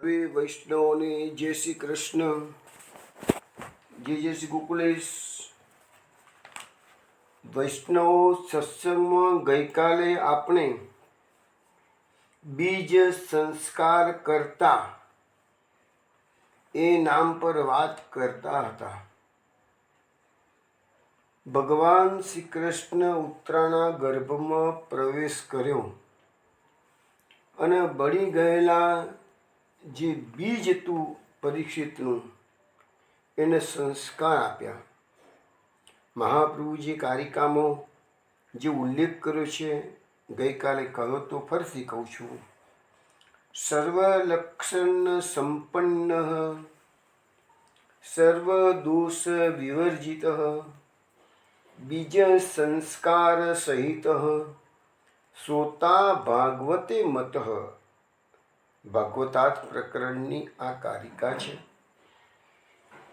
વૈષ્ણવને જય શ્રી કૃષ્ણ, જય શ્રી ગોકુલેશ. વૈષ્ણવો સત્સંગમાં ગઈકાલે આપણે બીજ સંસ્કાર કરતા એ નામ પર વાત કરતા હતા. ભગવાન શ્રી કૃષ્ણ ઉત્તરાના ગર્ભમાં પ્રવેશ કર્યો અને બળી ગયેલા જે બીજ હતું પરીક્ષિતનું એને સંસ્કાર આપ્યા. મહાપ્રભુજી કારિકામાં જે ઉલ્લેખ કર્યો છે ગઈકાલે કહ્યો તો ફરીથી કહું છું. સર્વલક્ષણ સંપન્ન સર્વદોષ વિવર્જિત બીજ સંસ્કાર સહિત સોતા ભાગવતે મત. ભાગવતાર્થ પ્રકરણની આ કારિકા છે.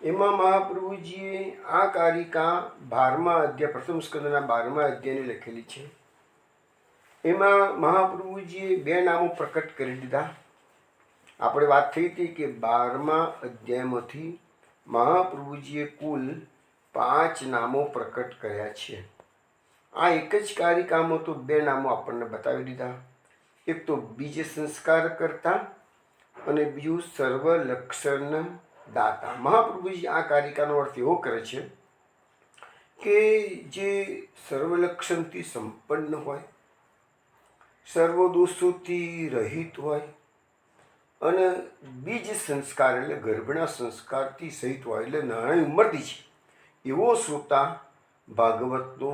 એમાં મહાપ્રભુજીએ આ કારિકા 12મા અધ્યાય પ્રથમ સ્કંદના 12મા અધ્યાયને લખેલી છે. એમાં મહાપ્રભુજીએ 2 નામો પ્રકટ કરી દીધા. આપણે વાત થઈ હતી કે 12મા અધ્યાયમાંથી મહાપ્રભુજીએ કુલ 5 નામો પ્રકટ કર્યા છે. આ એક જ કારિકામાં તો 2 નામો આપણને બતાવી દીધા. એક તો બીજ સંસ્કાર કરતા અને બીજું સર્વલક્ષણ દાતા. મહાપ્રભુજી આ કારિકાનો અર્થ એવો કરે છે કે જે સર્વલક્ષણથી સંપન્ન હોય, સર્વદોષોથી રહિત હોય અને બીજ સંસ્કાર એટલે ગર્ભના સંસ્કારથી સહિત હોય, એટલે નાની ઉંમરથી છે એવો શ્રોતા ભાગવતનો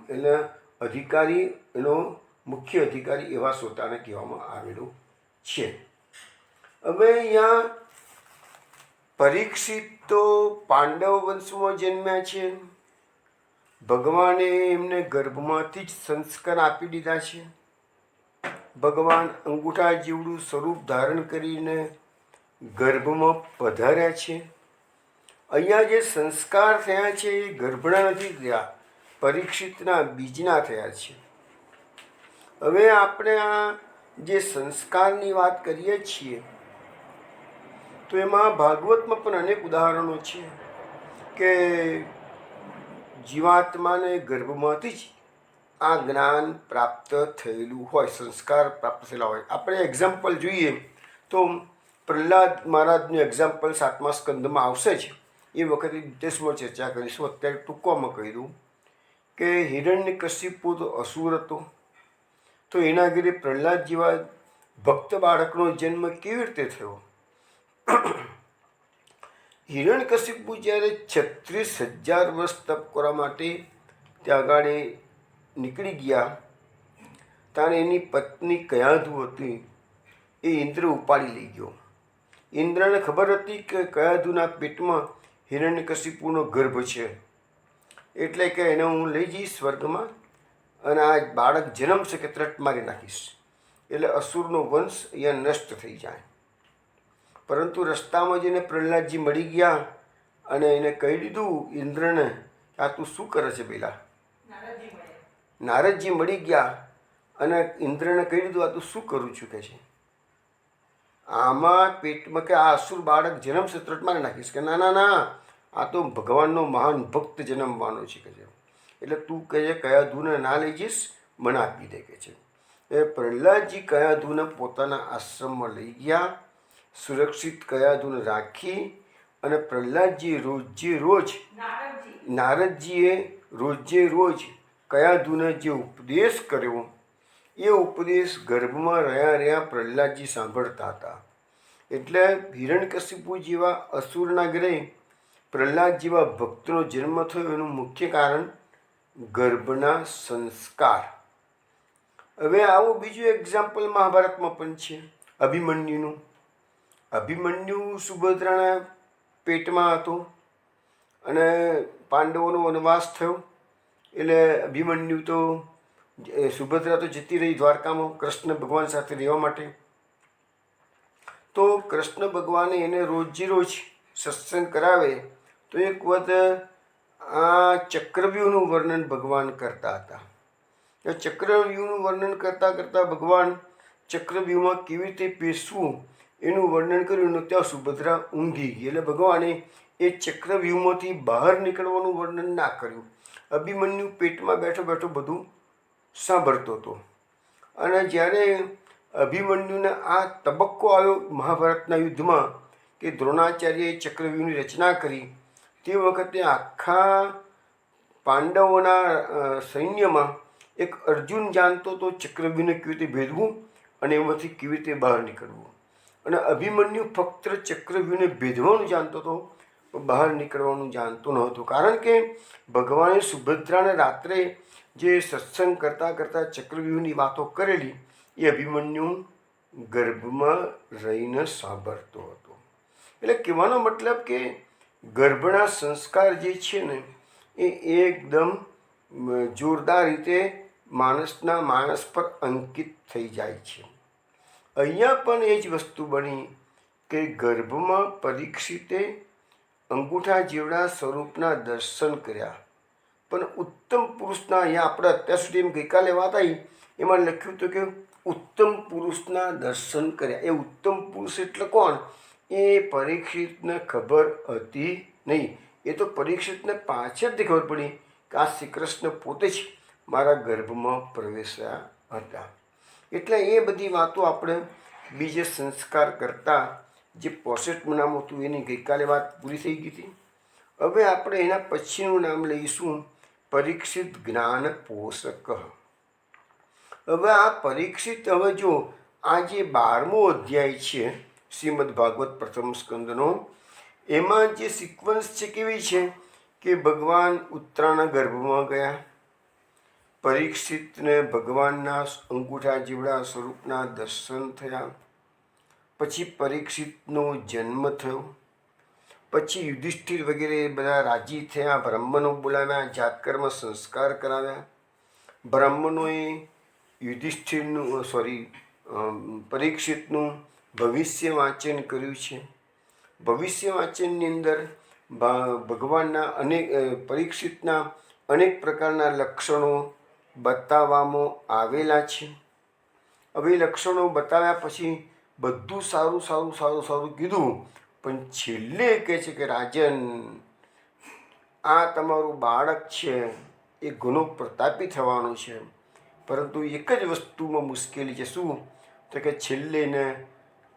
એટલે અધિકારી, એનો મુખ્ય અધિકારી એવા શ્રોતાને કહેવામાં આવેલો છે. હવે અહીંયા પરીક્ષિત તો પાંડવ વંશમાં જન્મ્યા છે. ભગવાને એમને ગર્ભમાંથી જ સંસ્કાર આપી દીધા છે. ભગવાન અંગૂઠા જેવડું સ્વરૂપ ધારણ કરીને ગર્ભમાં પધાર્યા છે. અહીંયા જે સંસ્કાર થયા છે એ ગર્ભના નથી થયા, પરીક્ષિતના બીજના થયા છે. હવે આપણે આ જે સંસ્કારની વાત કરીએ છીએ તો એમાં ભાગવતમાં પણ અનેક ઉદાહરણો છે કે જીવાત્માને ગર્ભમાંથી જ આ જ્ઞાન પ્રાપ્ત થયેલું હોય, સંસ્કાર પ્રાપ્ત થયેલા હોય. આપણે એક્ઝામ્પલ જોઈએ તો પ્રહલાદ મહારાજનું એક્ઝામ્પલ 7મા સ્કંદમાં આવશે જ. એ વખતે ડિટેલ્સમાં ચર્ચા કરીશું. અત્યારે ટૂંકમાં કહી દઉં કે હિરણ્યકશિપુ તો અસુર હતો, તો એના ઘરે પ્રહલાદ જેવા ભક્ત બાળકનો જન્મ કેવી રીતે થયો? હિરણ્યકશિપુ જ્યારે 36,000 વર્ષ તપ કરવા માટે ત્યાં આગળ નીકળી ગયા ત્યારે એની પત્ની કયાધુ હતી એ ઇન્દ્ર ઉપાડી લઈ ગયો. ઇન્દ્રને ખબર હતી કે કયાધુના પેટમાં હિરણ્યકશિપુનો ગર્ભ છે, એટલે કે એને હું લઈ જઈશ સ્વર્ગમાં અને આ બાળક જન્મશે કે તરત મારી નાખીશ, એટલે અસુરનો વંશ અહીંયા નષ્ટ થઈ જાય. પરંતુ રસ્તામાં જઈને પ્રહલાદજી મળી ગયા અને એને કહી દીધું ઇન્દ્રને, આ તું શું કરે છે? પેલા નારદજી મળી ગયા અને ઇન્દ્રને કહી દીધું, આ તું શું કરું છું કે છે? આમાં પેટમાં કે આ અસુર બાળક જન્મશે તરત મારી નાખીશ કે ના ના ના, આ તો ભગવાનનો મહાન ભક્ત જન્મવાનો છે કે છે, એટલે તું કહે કયાધુને ના લઈ જઈશ, મને આપી દે કે છે. એ પ્રહલાદજી કયાધુને પોતાના આશ્રમમાં લઈ ગયા, સુરક્ષિત કયાધુને રાખી અને પ્રહલાદજી નારદજીએ રોજ કયાધુને જે ઉપદેશ કર્યો એ ઉપદેશ ગર્ભમાં રહ્યા પ્રહલાદજી સાંભળતા હતા. એટલે હિરણ્યકશિપુ જેવા અસુરના ઘરે પ્રહલાદ જેવા ભક્તનો જન્મ થયો એનું મુખ્ય કારણ ગર્ભના સંસ્કાર. હવે આવું બીજું એક્ઝામ્પલ મહાભારતમાં પણ છે અભિમન્યુનું. અભિમન્યુ સુભદ્રાના પેટમાં હતો અને પાંડવોનો વનવાસ થયો એટલે અભિમન્યુ તો સુભદ્રા તો જતી રહી દ્વારકામાં કૃષ્ણ ભગવાન સાથે રહેવા માટે. તો કૃષ્ણ ભગવાને એને રોજ સત્સંગ કરાવે તો એક વખત આ ચક્રવ્યૂહનું વર્ણન ભગવાન કરતા હતા. ચક્રવ્યૂહનું વર્ણન કરતાં ભગવાન ચક્રવ્યૂહમાં કેવી રીતે પેસવું એનું વર્ણન કર્યું ને ત્યાં સુભદ્રા ઊંઘી ગઈ. એટલે ભગવાને એ ચક્રવ્યૂહમાંથી બહાર નીકળવાનું વર્ણન ના કર્યું. અભિમન્યુ પેટમાં બેઠો બેઠો બધું સાંભળતો હતો. અને જ્યારે અભિમન્યુને આ તબક્કો આવ્યો મહાભારતના યુદ્ધમાં કે દ્રોણાચાર્યએ ચક્રવ્યૂહની રચના કરી, તે વખતે આખા પાંડવોના સૈન્યમાં એક અર્જુન જાણતો તો ચક્રવ્યૂહને કેવી રીતે ભેદવું અને એમાંથી કેવી રીતે બહાર નીકળવું. અને અભિમન્યુ ફક્ત ચક્રવ્યૂહને ભેદવાનું જાણતો હતો, બહાર નીકળવાનું જાણતો નહોતો. કારણ કે ભગવાને સુભદ્રાને રાત્રે જે સત્સંગ કરતાં કરતાં ચક્રવ્યૂહની વાતો કરેલી એ અભિમન્યુ ગર્ભમાં રહીને સાંભળતો હતો. એટલે કહેવાનો મતલબ કે ગર્ભના સંસ્કાર જે છે ને એ એકદમ જોરદાર રીતે માણસ પર અંકિત થઈ જાય છે. અહીંયા પણ એ જ વસ્તુ બની કે ગર્ભમાં પરીક્ષિતે અંગૂઠા જેવડા સ્વરૂપના દર્શન કર્યા, પણ ઉત્તમ પુરુષના, અહીંયા આપણે અત્યાર સુધી એમ ગઈકાલે વાત આવી એમાં લખ્યું હતું કે ઉત્તમ પુરુષના દર્શન કર્યા. એ ઉત્તમ પુરુષ એટલે કોણ? એ પરીક્ષિતને ખબર હતી નહીં. એ તો પરીક્ષિતને પાછળથી ખબર પડી કે આ શ્રી કૃષ્ણ પોતે જ મારા ગર્ભમાં પ્રવેશ્યા હતા. એટલે એ બધી વાતો આપણે બીજે સંસ્કાર કરતાં જે 65મું નામ હતું એની ગઈકાલે વાત પૂરી થઈ ગઈ હતી. હવે આપણે એના પછીનું નામ લઈશું પરીક્ષિત જ્ઞાન પોષક. હવે આ પરીક્ષિત, હવે જો આ જે 12મો અધ્યાય છે શ્રીમદ ભાગવત પ્રથમ સ્કંદનો, એમાં જે સિક્વન્સ છે કેવી છે કે ભગવાન ઉત્તરાના ગર્ભમાં ગયા, પરીક્ષિતને ભગવાનના અંગૂઠા જેવડા સ્વરૂપના દર્શન થયા, પછી પરીક્ષિતનો જન્મ થયો, પછી યુધિષ્ઠિર વગેરે બધા રાજી થયા, બ્રાહ્મણો બોલાવ્યા, જાતકર્મ સંસ્કાર કરાવ્યા. બ્રાહ્મણોએ પરીક્ષિતનું ભવિષ્ય વાંચન કર્યું છે. ભવિષ્ય વાંચનની અંદર ભગવાનના પરીક્ષિતના અનેક પ્રકારના લક્ષણો બતાવવામાં આવેલા છે. હવે લક્ષણો બતાવ્યા પછી બધું સારું કીધું, પણ છેલ્લે કહે છે કે રાજન, આ તમારું બાળક છે એ ઘણો પ્રતાપી થવાનું છે, પરંતુ એક જ વસ્તુમાં મુશ્કેલી છે. શું? તો કે છેલ્લે ને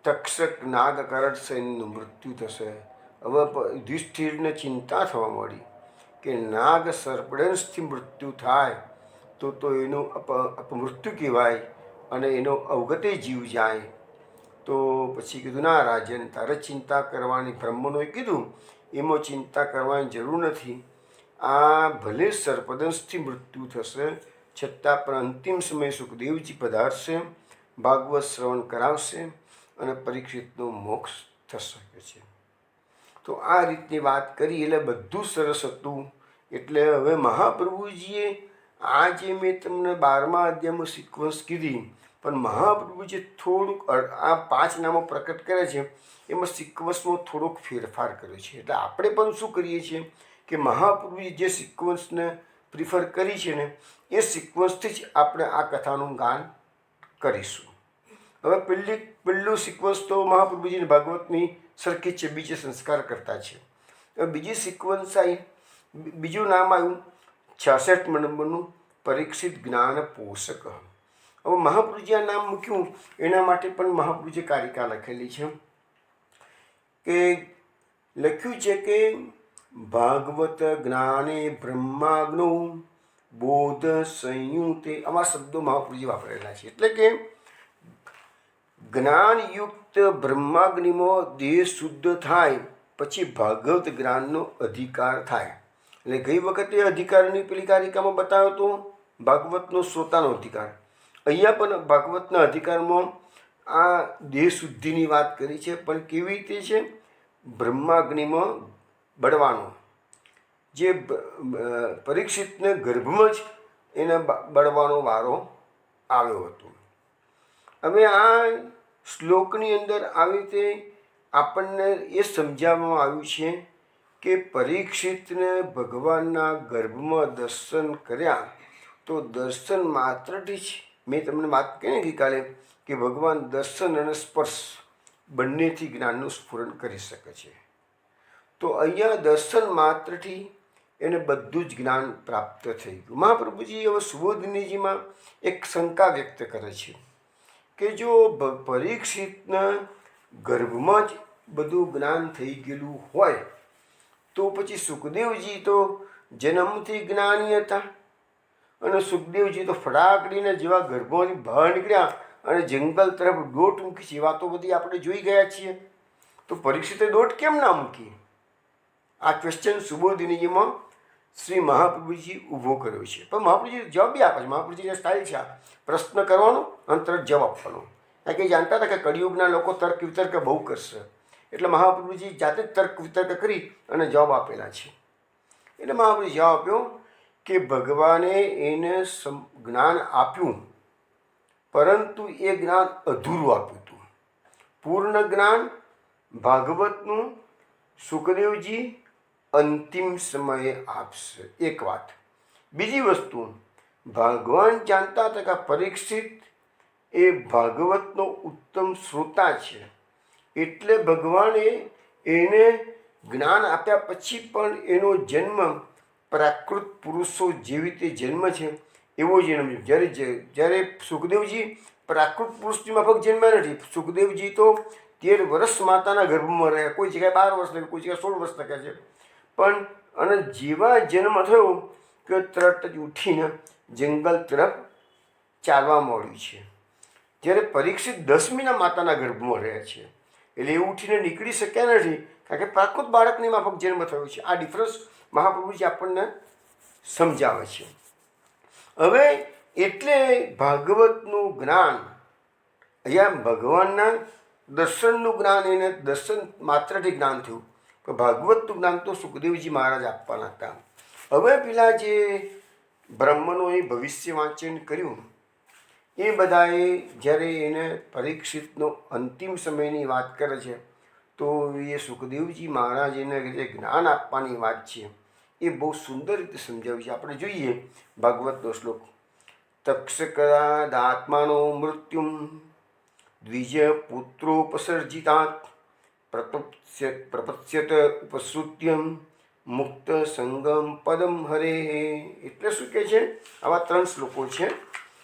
તક્ષક નાગ કરડસેનનું મૃત્યુ થશે. હવે યુધિષ્ઠિરને ચિંતા થવા મળી કે નાગ સર્પદંશથી મૃત્યુ થાય તો એનું અપમૃત્યુ કહેવાય અને એનો અવગતે જીવ જાય. તો પછી કીધું, ના રાજન, તારે ચિંતા કરવાની, બ્રહ્મનોએ કીધું એમાં ચિંતા કરવાની જરૂર નથી. આ ભલે સર્પદંશથી મૃત્યુ થશે છતાં પણ અંતિમ સમયે સુખદેવજી પધારશે, ભાગવત શ્રવણ કરાવશે અને પરીક્ષિતનો મોક્ષ થઈ શકે છે. તો આ રીતની વાત કરી એટલે બધું સરસ હતું. એટલે હવે મહાપ્રભુજીએ આ જે મેં તમને 12મા અધ્યાયમાં સિક્વન્સ કીધી, પણ મહાપ્રભુજી થોડુંક આ 5 નામો પ્રકટ કરે છે એમાં સિક્વન્સમાં થોડોક ફેરફાર કર્યો છે. એટલે આપણે પણ શું કરીએ છીએ કે મહાપ્રભુજી જે સિક્વન્સને પ્રિફર કરી છે ને એ સિક્વન્સથી જ આપણે આ કથાનું ગાન કરીશું. હવે પહેલું સિક્વન્સ તો મહાપ્રભુજીને ભાગવતની સરખી છે, બીજે સંસ્કાર કરતા છે. હવે બીજી સિક્વન્સ આવી, બીજું નામ આવ્યું 66મા નંબરનું પરીક્ષિત જ્ઞાન પોષક. હવે મહાપ્રભુજી આ નામ મૂક્યું એના માટે પણ મહાપ્રભુજી કારિકા લખેલી છે કે લખ્યું છે કે ભાગવત જ્ઞાને બ્રહ્માગ્નો બોધ સંયુક્તે, આવા શબ્દો મહાપ્રભુજી વાપરેલા છે. એટલે કે જ્ઞાનયુક્ત બ્રહ્માગ્નિમાં દેહ શુદ્ધ થાય પછી ભાગવત જ્ઞાનનો અધિકાર થાય. એટલે ગઈ વખતે અધિકારની પેલી કારિકામાં બતાવ્યો તો ભાગવતનો શ્રોતાનો અધિકાર. અહીંયા પણ ભાગવતના અધિકારમાં આ દેહ શુદ્ધિની વાત કરી છે, પણ કેવી રીતે છે? બ્રહ્માગ્નિમાં બળવાનો, જે પરીક્ષિતને ગર્ભમાં જ એને બળવાનો વારો આવ્યો હતો. હવે આ શ્લોકની અંદર આવી રીતે આપણને એ સમજાવવામાં આવ્યું છે કે પરીક્ષિતને ભગવાનના ગર્ભમાં દર્શન કર્યા તો દર્શન માત્રથી જ, મેં તમને વાત કરી ગઈકાલે કે ભગવાન દર્શન અને સ્પર્શ બંનેથી જ્ઞાનનું સ્ફુરણ કરી શકે છે. તો અહીંયા દર્શન માત્રથી એને બધું જ જ્ઞાન પ્રાપ્ત થઈ ગયું. મહાપ્રભુજી હવે સુબોધિનીજીમાં એક શંકા વ્યક્ત કરે છે કે જો પરીક્ષિતના ગર્ભમાં જ બધું જ્ઞાન થઈ ગયેલું હોય તો પછી સુખદેવજી તો જન્મથી જ્ઞાની હતા, અને સુખદેવજી તો ફટાકડીને જેવા ગર્ભમાંથી બહાર નીકળ્યા અને જંગલ તરફ દોટ મૂકી છે. એ વાતો બધી આપણે જોઈ ગયા છીએ. તો પરીક્ષિતે દોટ કેમ ના મૂકી? આ ક્વેશ્ચન સુબોધિનીજીમાં શ્રી મહાપ્રભુજી ઊભો કર્યો છે. પણ મહાપ્રભુજી જવાબ બી આપે છે. મહાપ્રભુજીની સ્ટાઇલ છે આ પ્રશ્ન કરવાનો અને તરત જવાબ આપવાનો. કારણ કે જાણતા હતા કે કળિયુગના લોકો તર્ક વિતર્ક બહુ કરશે, એટલે મહાપ્રભુજી જાતે જ તર્ક વિતર્ક કરી અને જવાબ આપેલા છે. એટલે મહાપ્રભુજી જવાબ આપ્યો કે ભગવાને એને જ્ઞાન આપ્યું, પરંતુ એ જ્ઞાન અધૂરું આપ્યું હતું. પૂર્ણ જ્ઞાન ભાગવતનું સુખદેવજી અંતિમ સમયે આપશે, એક વાત. બીજી વસ્તુ, ભગવાન જાણતા હતા કે પરીક્ષિત એ ભાગવતનો ઉત્તમ શ્રોતા છે, એટલે ભગવાને એને જ્ઞાન આપ્યા પછી પણ એનો જન્મ પ્રાકૃત પુરુષો જેવી રીતે જન્મ છે એવો જન્મ. જ્યારે સુખદેવજી પ્રાકૃત પુરુષની માફક જન્મ્યા નથી. સુખદેવજી તો 13 વર્ષ માતાના ગર્ભમાં રહ્યા. કોઈ જગ્યાએ 12 વર્ષ લખ્યા, કોઈ જગ્યાએ 16 વર્ષ લખ્યા છે. પણ અને જેવા જન્મ થયો કે તરત જ ઉઠીને જંગલ તરફ ચાલવા માંડ્યું છે. જ્યારે પરીક્ષિત 10મીના માતાના ગર્ભમાં રહ્યા છે, એટલે એ ઉઠીને નીકળી શક્યા નથી, કારણ કે પ્રાકૃત બાળકની માફક જન્મ થયો છે. આ ડિફરન્સ મહાપ્રભુજી આપણને સમજાવે છે. હવે એટલે ભાગવતનું જ્ઞાન, અહીંયા ભગવાનના દર્શનનું જ્ઞાન એને દર્શન માત્રથી જ્ઞાન થયું, પણ ભાગવતનું જ્ઞાન તો સુખદેવજી મહારાજ આપવાના હતા. હવે પેલા જે બ્રાહ્મણોએ ભવિષ્ય વાંચન કર્યું એ બધાએ જ્યારે એને પરીક્ષિતનો અંતિમ સમયની વાત કરે છે, તો એ સુખદેવજી મહારાજ એને જે જ્ઞાન આપવાની વાત છે એ બહુ સુંદર રીતે સમજાવી છે. આપણે જોઈએ ભાગવતનો શ્લોક. તક્ષકરાદાત્માનો મૃત્યુમ દ્વિજ પુત્રોપસર્જિતાત પ્રપત્સ્યત ઉપશ્રુત્યમ મુક્ત સંગમ પદમ હરે. એટલે શું કહે છે? આવા 3 શ્લોકો છે.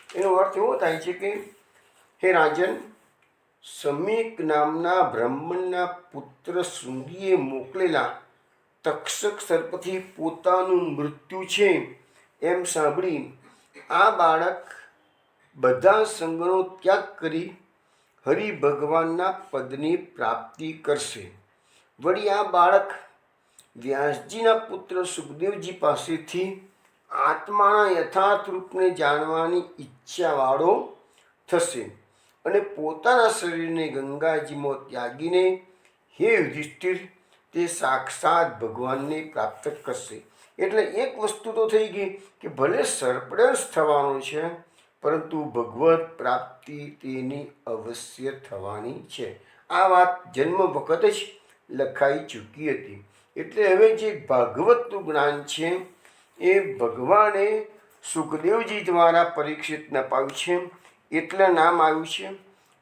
એનો અર્થ એવો થાય છે કે હે રાજન, સમીક નામના બ્રાહ્મણના પુત્ર શૃંગીએ મોકલેલા તક્ષક સર્પથી પોતાનું મૃત્યુ છે એમ સાંભળી આ બાળક બધા સંગનો ત્યાગ કરી હરિ ભગવાનના પદની પ્રાપ્તિ કરશે. વળી આ બાળક વ્યાસજીના પુત્ર સુખદેવજી પાસેથી આત્માના યથાર્થ રૂપને જાણવાની ઈચ્છાવાળો થશે અને પોતાના શરીરને ગંગાજીમાં ત્યાગીને હે યુધિષ્ઠિર તે સાક્ષાત ભગવાનને પ્રાપ્ત કરશે. એટલે એક વસ્તુ તો થઈ ગઈ કે ભલે સર્પદંશ થવાનો છે, પરંતુ ભગવત પ્રાપ્તિ તેની અવશ્ય થવાની છે. આ વાત જન્મ વખત જ લખાઈ ચૂકી હતી. એટલે હવે જે ભાગવતનું જ્ઞાન છે એ ભગવાને સુખદેવજી દ્વારા પરીક્ષિતને અપાવ્યું છે, એટલે નામ આવ્યું છે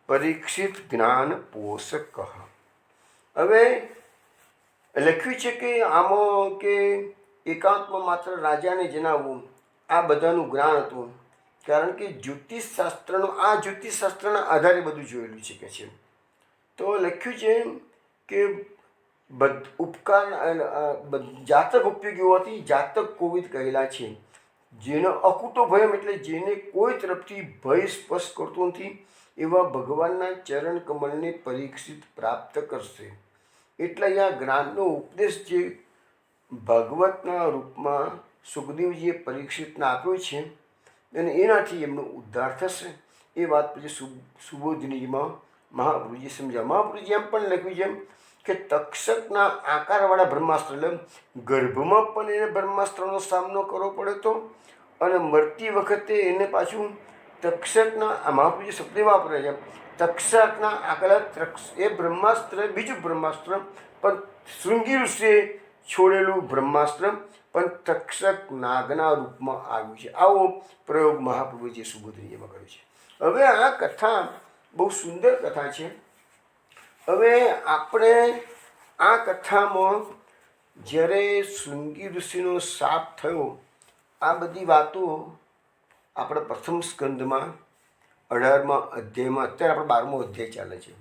પરીક્ષિત જ્ઞાન પોષક. હવે લખ્યું છે કે આમાં કે એકાંતમાં માત્ર રાજાને જણાવવું આ બધાનું જ્ઞાન હતું, કારણ કે જ્યોતિષશાસ્ત્રના આધારે બધું જોયેલું છે કે છે. તો લખ્યું છે કે ઉપકાર જાતક ઉપયોગી હોવાથી જાતક કોવિદ કહેલા છે. જેનો અકૂતો ભયમ એટલે જેને કોઈ તરફથી ભય સ્પર્શ કરતો નથી એવા ભગવાનના ચરણ કમળને પરીક્ષિત પ્રાપ્ત કરશે. એટલે અહીંયા જ્ઞાનનો ઉપદેશ જે ભાગવતના રૂપમાં સુખદેવજીએ પરીક્ષિતને આપ્યો છે અને એનાથી એમનો ઉદ્ધાર થશે. એ વાત પછી સુબોધિનીમાં મહાપ્રભુજી સમજ્યા. મહાપ્રભુજી એમ પણ લખ્યું છે કે તક્ષકના આકારવાળા બ્રહ્માસ્ત્ર, એટલે ગર્ભમાં પણ એને બ્રહ્માસ્ત્રનો સામનો કરવો પડે તો, અને મરતી વખતે એને પાછું તક્ષકના, મહાપ્રભુજી શબ્દ વાપરે છે, તક્ષકના આકાર એ બ્રહ્માસ્ત્ર બીજું બ્રહ્માસ્ત્ર, પણ શૃંગી ઋષિએ છોડેલું બ્રહ્માસ્ત્ર પણ તક્ષક નાગના રૂપમાં આવ્યું છે. આવો પ્રયોગ મહાપ્રભુજીએ સુબોધિનીમાં કર્યો છે. હવે આ કથા બહુ સુંદર કથા છે. હવે આપણે આ કથામાં જ્યારે શૃંગી ઋષિનો શાપ થયો, આ બધી વાતો આપણે પ્રથમ સ્કંદમાં 18મા અધ્યાયમાં, અત્યારે આપણે 12મો અધ્યાય ચાલે છે,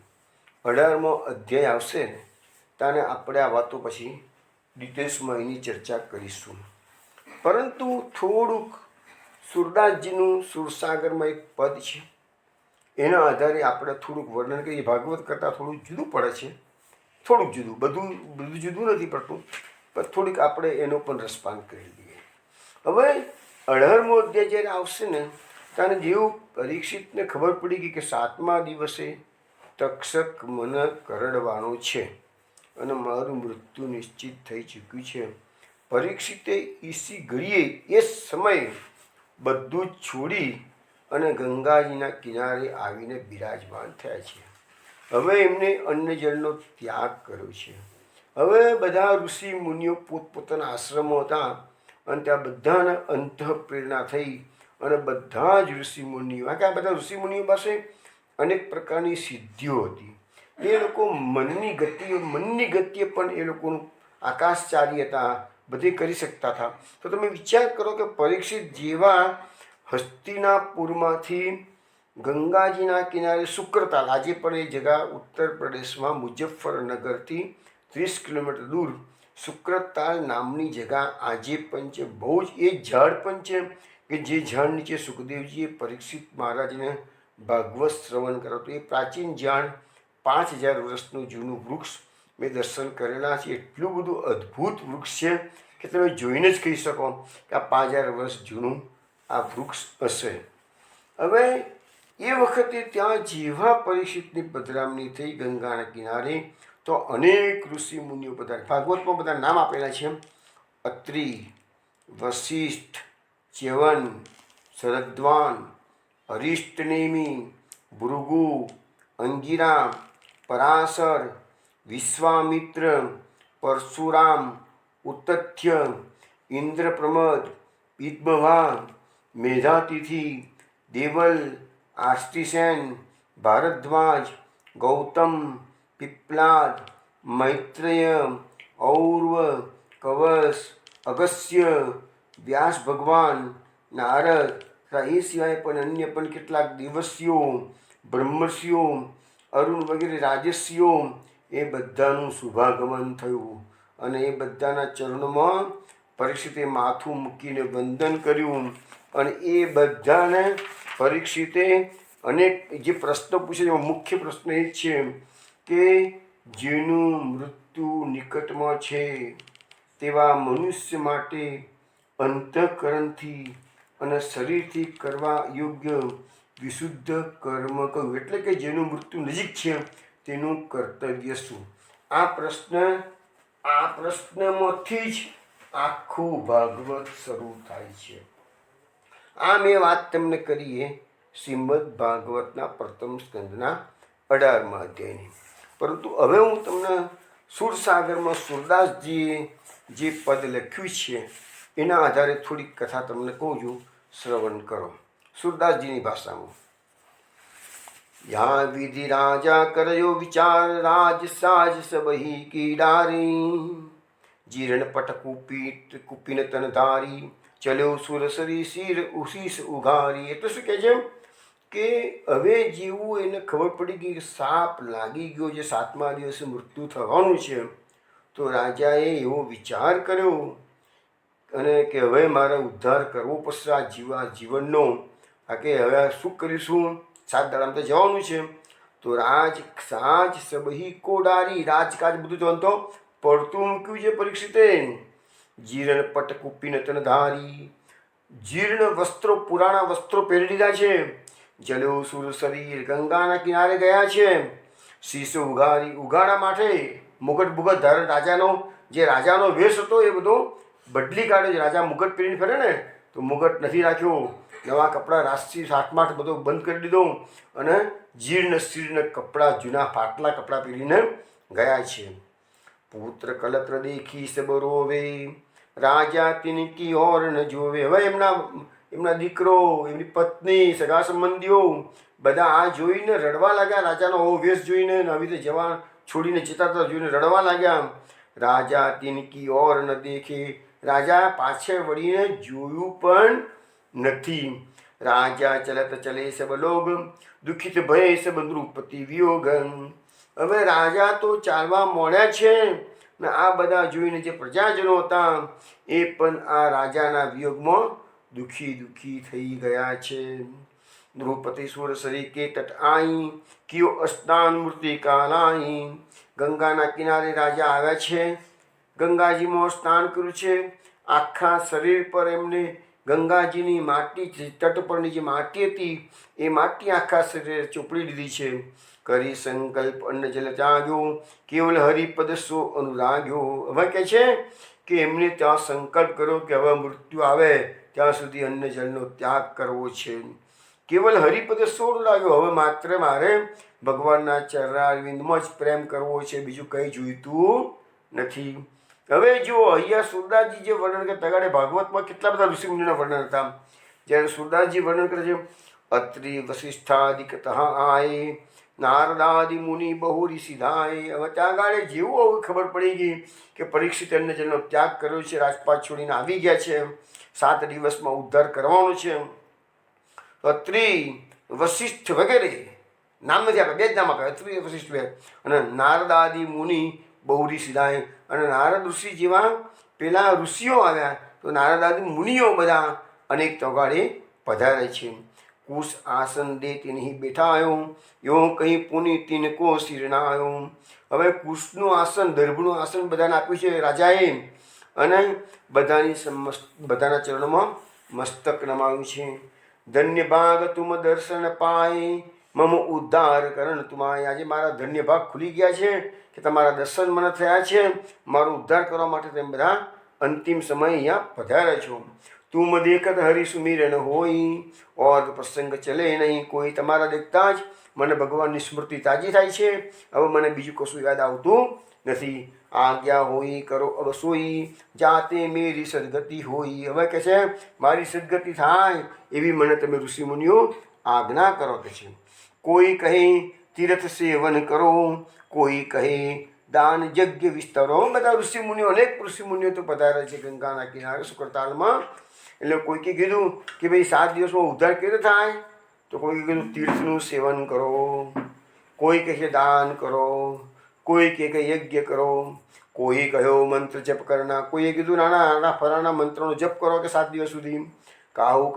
18મો અધ્યાય આવશે ને ત્યારે આપણે આ વાતો પછી ડિટેલ્સમાં એની ચર્ચા કરીશું. પરંતુ થોડુંક સુરદાસજીનું સુરસાગરમાં એક પદ છે, એના આધારે આપણે થોડુંક વર્ણન કરીએ. ભાગવત કરતાં થોડું જુદું પડે છે, થોડુંક જુદું, બધું જુદું નથી પડતું, પણ થોડીક આપણે એનો પણ રસપાન કરી લઈએ. હવે 18મો અધ્યાય જ્યારે આવશે ને ત્યારે જેવું પરીક્ષિતને ખબર પડી ગઈ કે 7મા દિવસે તક્ષક મને કરડવાનો છે અને મારું મૃત્યુ નિશ્ચિત થઈ ચૂક્યું છે, પરીક્ષિતે ઈસી ઘડીએ એ સમયે બધું જ છોડી અને ગંગાજીના કિનારે આવીને બિરાજમાન થયા છે. હવે એમને અન્ન જળનો ત્યાગ કર્યો છે. હવે બધા ઋષિ મુનિઓ પોતપોતાના આશ્રમો હતા અને ત્યાં બધાને અંતઃપ્રેરણા થઈ અને બધા જ ઋષિ મુનિઓ, કારણ કે આ બધા ઋષિ મુનિઓ પાસે અનેક પ્રકારની સિદ્ધિઓ હતી. એ લોકો મનની ગતિએ પણ એ લોકોનું આકાશચારી હતા, બધી કરી શકતા હતા. તો તમે વિચાર કરો કે પરીક્ષિત જેવા હસ્તિનાપુરમાંથી ગંગાજીના કિનારે શુક્રતાલ, આજે પણ એ જગા ઉત્તર પ્રદેશમાં મુઝફ્ફરનગરથી 30 કિલોમીટર દૂર શુક્રતાલ નામની જગા આજે પણ છે. બહુ જ એ ઝાડ પણ છે કે જે ઝાડ નીચે સુખદેવજીએ પરીક્ષિત મહારાજને ભાગવત શ્રવણ કરાવતું. એ પ્રાચીન ઝાડ 5000 વર્ષનું જૂનું વૃક્ષ મેં દર્શન કરેલા છે. એટલું બધું અદ્ભુત વૃક્ષ છે કે તમે જોઈને જ કહી શકો કે આ 5000 વર્ષ જૂનું આ વૃક્ષ હશે. હવે એ વખતે ત્યાં જેવા પરીક્ષિતની પધરામણી થઈ ગંગાના કિનારે તો અનેક ઋષિ મુનિઓ બધા, ભાગવતમાં બધા નામ આપેલા છે: અત્રિ, વશિષ્ઠ, ચ્યવન, શરદ્વાન, અરિષ્ટનેમિ, ભૃગુ, અંગિરા, પરાશર, વિશ્વામિત્ર, પરશુરામ, ઉતથ્ય, ઇન્દ્રપ્રમદ, પીતભવા, મેધાતિથિ, દેવલ, આષ્ટિસેન, ભારદ્વાજ, ગૌતમ, पिप्लाद, मैत्रेय, और्व, कवस, अगस्त्य, व्यास भगवान, नारद, એ સિવાય પણ અન્ય પણ કેટલાક દેવસ્યો, બ્રહ્મર્ષિઓ, અરુણ વગેરે રાજસ્યો, એ બધાનું શુભાગમન થયું અને એ બધાના ચરણોમાં પરીક્ષિતે માથું મૂકીને વંદન કર્યું. અને એ બધાને પરીક્ષિતે અનેક જે પ્રશ્નો પૂછે એમાં મુખ્ય પ્રશ્ન એ જ છે કે જેનું મૃત્યુ નિકટમાં છે તેવા મનુષ્ય માટે અંતઃકરણથી અને શરીરથી કરવા યોગ્ય વિશુદ્ધ કર્મ કયું, એટલે કે જેનું મૃત્યુ નજીક છે તેનું કર્તવ્ય શું? આ પ્રશ્નમાંથી જ આખું ભાગવત શરૂ થાય છે. આ મેં વાત તમને કરીએ શ્રીમદ ભાગવતના પ્રથમ સ્કંદના 18મા અધ્યાયની. પરંતુ હવે હું તમને સુરસાગરમાં સુરદાસજીએ જે પદ લખ્યું છે એના આધારે થોડીક કથા તમને કહું છું, શ્રવણ કરો સુરદાસજીની ભાષામાં. યા વિધિ રાજા કરયો વિચાર રાજ સાજ સબહી કી ડારી, જીરણ પટ કુપિન તન ધારી, ચલ્યો સુરસરી શિર ઉશીસ ઉઘારી. એટલે શું કહે છે કે હવે જેવું એને ખબર પડી ગઈ કે સાપ લાગી ગયો છે, 7મા દિવસે મૃત્યુ થવાનું છે, તો રાજાએ એવો વિચાર કર્યો અને કે હવે મારે ઉદ્ધાર કરવો પડશે આ જીવનનો. આ કે હવે શું કરીશું, 7 દાડામાં તો જવાનું છે. તો રાજ સાજ સબહી કોડારી, રાજકાજ બધું જવાનું તો પડતું મૂક્યું છે પરીક્ષિતે. જીર્ણ પટ કુપિન તન ધારી, જીર્ણ વસ્ત્રો, પુરાણા વસ્ત્રો પહેરી લીધા છે. જલ્યો સુર શરીર, ગંગાના કિનારે ગયા છે. શીશ ઉઘારી, ઉઘાડા માટે મુગટ બુગટ ધારણ, રાજાનો વેશ હતો એ બધો બદલી કાઢ્યો છે. રાજા મુગટ પહેરીને ફરે ને તો મુગટ નથી રાખ્યો, નવા કપડાં રાશિ સાઠમાઠ બધો બંધ કરી દીધો અને જીર્ણ શીર્ણ કપડાં, જૂના ફાટલા કપડાં પહેરીને ગયા છે. પુત્ર કલત્ર દેખી સબ રોવે, રાજા તિનકી ઓર ન જોવે. હવે એમના દીકરો, એમની પત્ની, સગા સંબંધીઓ બધા આ જોઈને રડવા લાગ્યા. રાજાનો આવો વેશ જોઈને આવી રીતે છોડીને જતા જોઈને રડવા લાગ્યા. રાજા તિનકી ઓર ન દેખે, રાજા પાછળ વળીને જોયું પણ નથી. રાજા ચલત ચલે સબ લોગ, દુઃખિત ભય સબ નૃપતિ વિયોગ. હવે રાજા તો ચાલવા મોડ્યા છે ને આ બધા જોઈને જે પ્રજાજનો હતા એ પણ આ રાજાના વિયોગમાં દુઃખી થઈ ગયા છે. નૃપતિ સુર સરીકે તટ આઈ, કિયો સ્નાન મૃતિકાલાઈ. ગંગાના કિનારે રાજા આવ્યા છે, ગંગાજીમાં સ્નાન કર્યું છે. આખા શરીર પર એમને ગંગાજીની માટી, તટ પરની જે માટી હતી એ માટી આખા શરીરે ચોપડી લીધી છે. કરી સંકલ્પ અન્ન જલ ત્યાગ્યો, કેવલ હરિપદ સો અનુરાગ્યો. હવે કહે છે કે એમને ત્યાં સંકલ્પ કર્યો કે હવે મૃત્યુ આવે ત્યાં સુધી અન્ન જલનો ત્યાગ કરવો છે. કેવલ હરિપદ સો અનુરાગ્યો, હવે માત્ર મારે ભગવાનના ચરણારવિંદમાં જ પ્રેમ કરવો છે, બીજું કંઈ જોઈતું નથી. હવે જો અહીંયા સુરદાસજી જે વર્ણન કરતા, આગળ ભાગવતમાં કેટલા બધા ઋષિમુનિઓના વર્ણન હતા. જ્યારે સુરદાસજી વર્ણન કરે છે, અત્રિ વસિષ્ઠાદિક આય, નારદાદિ મુનિ બહુ ઋષિધાય. હવે ત્યાં આગળ જેવું ખબર પડી ગઈ કે પરીક્ષિત અન્ન જલનો ત્યાગ કર્યો છે, રાજપાટ છોડીને આવી ગયા છે, 7 દિવસમાં ઉદ્ધાર કરવાનો છે. અત્રિ વસિષ્ઠ વગેરે નામ નથી આપણે, 2 જ નામ આપે, અત્રિ વસિષ્ઠ. અને નારદાદિ મુનિ બહુ ઋષિધાય, અને નારદ ઋષિ જેવા પેલા ઋષિઓ આવ્યા તો નારદાદિ મુનિઓ બધા અનેક તોગાડે પધારે છે. કુશ આસન દે તિન્હી બેઠા આવ્યો, યો કંઈ પુનિ તિનકો શિરના આવ્યો. હવે કુશનું આસન, દર્ભનું આસન બધાને આપ્યું છે રાજાએ, અને બધાના ચરણોમાં મસ્તક નમાવ્યું છે. ધન્ય ભાગ તુમ દર્શન પાય, મમ ઉદ્ધાર કરણ તુમાય. આજે મારા ધન્ય ભાગ ખુલી ગયા છે કે તમારા દર્શન મને થયા છે, મારો ઉદ્ધાર કરવા માટે તેમ બધા અંતિમ સમય અહીંયા પધાર્યા છો. તુમ દેખત હરિ સુમિરન હોય, ઓર પ્રસંગ ચલે નહીં કોઈ. તમારા દેખતા જ મને ભગવાનની સ્મૃતિ તાજી થાય છે, હવે મને બીજું કશું યાદ આવતું નથી. આજ્ઞા હોય કરો અવસોઈ, જાતે મેરી સદગતિ હોય. હવે કહે છે મારી સદગતિ થાય એવી મને તમે ઋષિમુનિઓ આજ્ઞા કરો કે છે. કોઈ કહે તીર્થ સેવન કરો, કોઈ કહે દાન યજ્ઞ વિસ્તારો. બધા ઋષિમુનિઓ, અનેક ઋષિમુનિઓ તો પધારે છે ગંગાના કિનારે શુક્રતાલમાં. એટલે કોઈકે કીધું કે ભાઈ 7 દિવસમાં ઉદ્ધાર કેવી રીતે થાય, તો કોઈકે કીધું તીર્થનું સેવન કરો, કોઈ કહે દાન કરો, કોઈ કહે યજ્ઞ કરો, કોઈ કહ્યો મંત્ર જપ કરના, કોઈએ કીધું નાના નાના ફરાના મંત્રનો જપ કરો કે 7 દિવસ સુધી. કાહું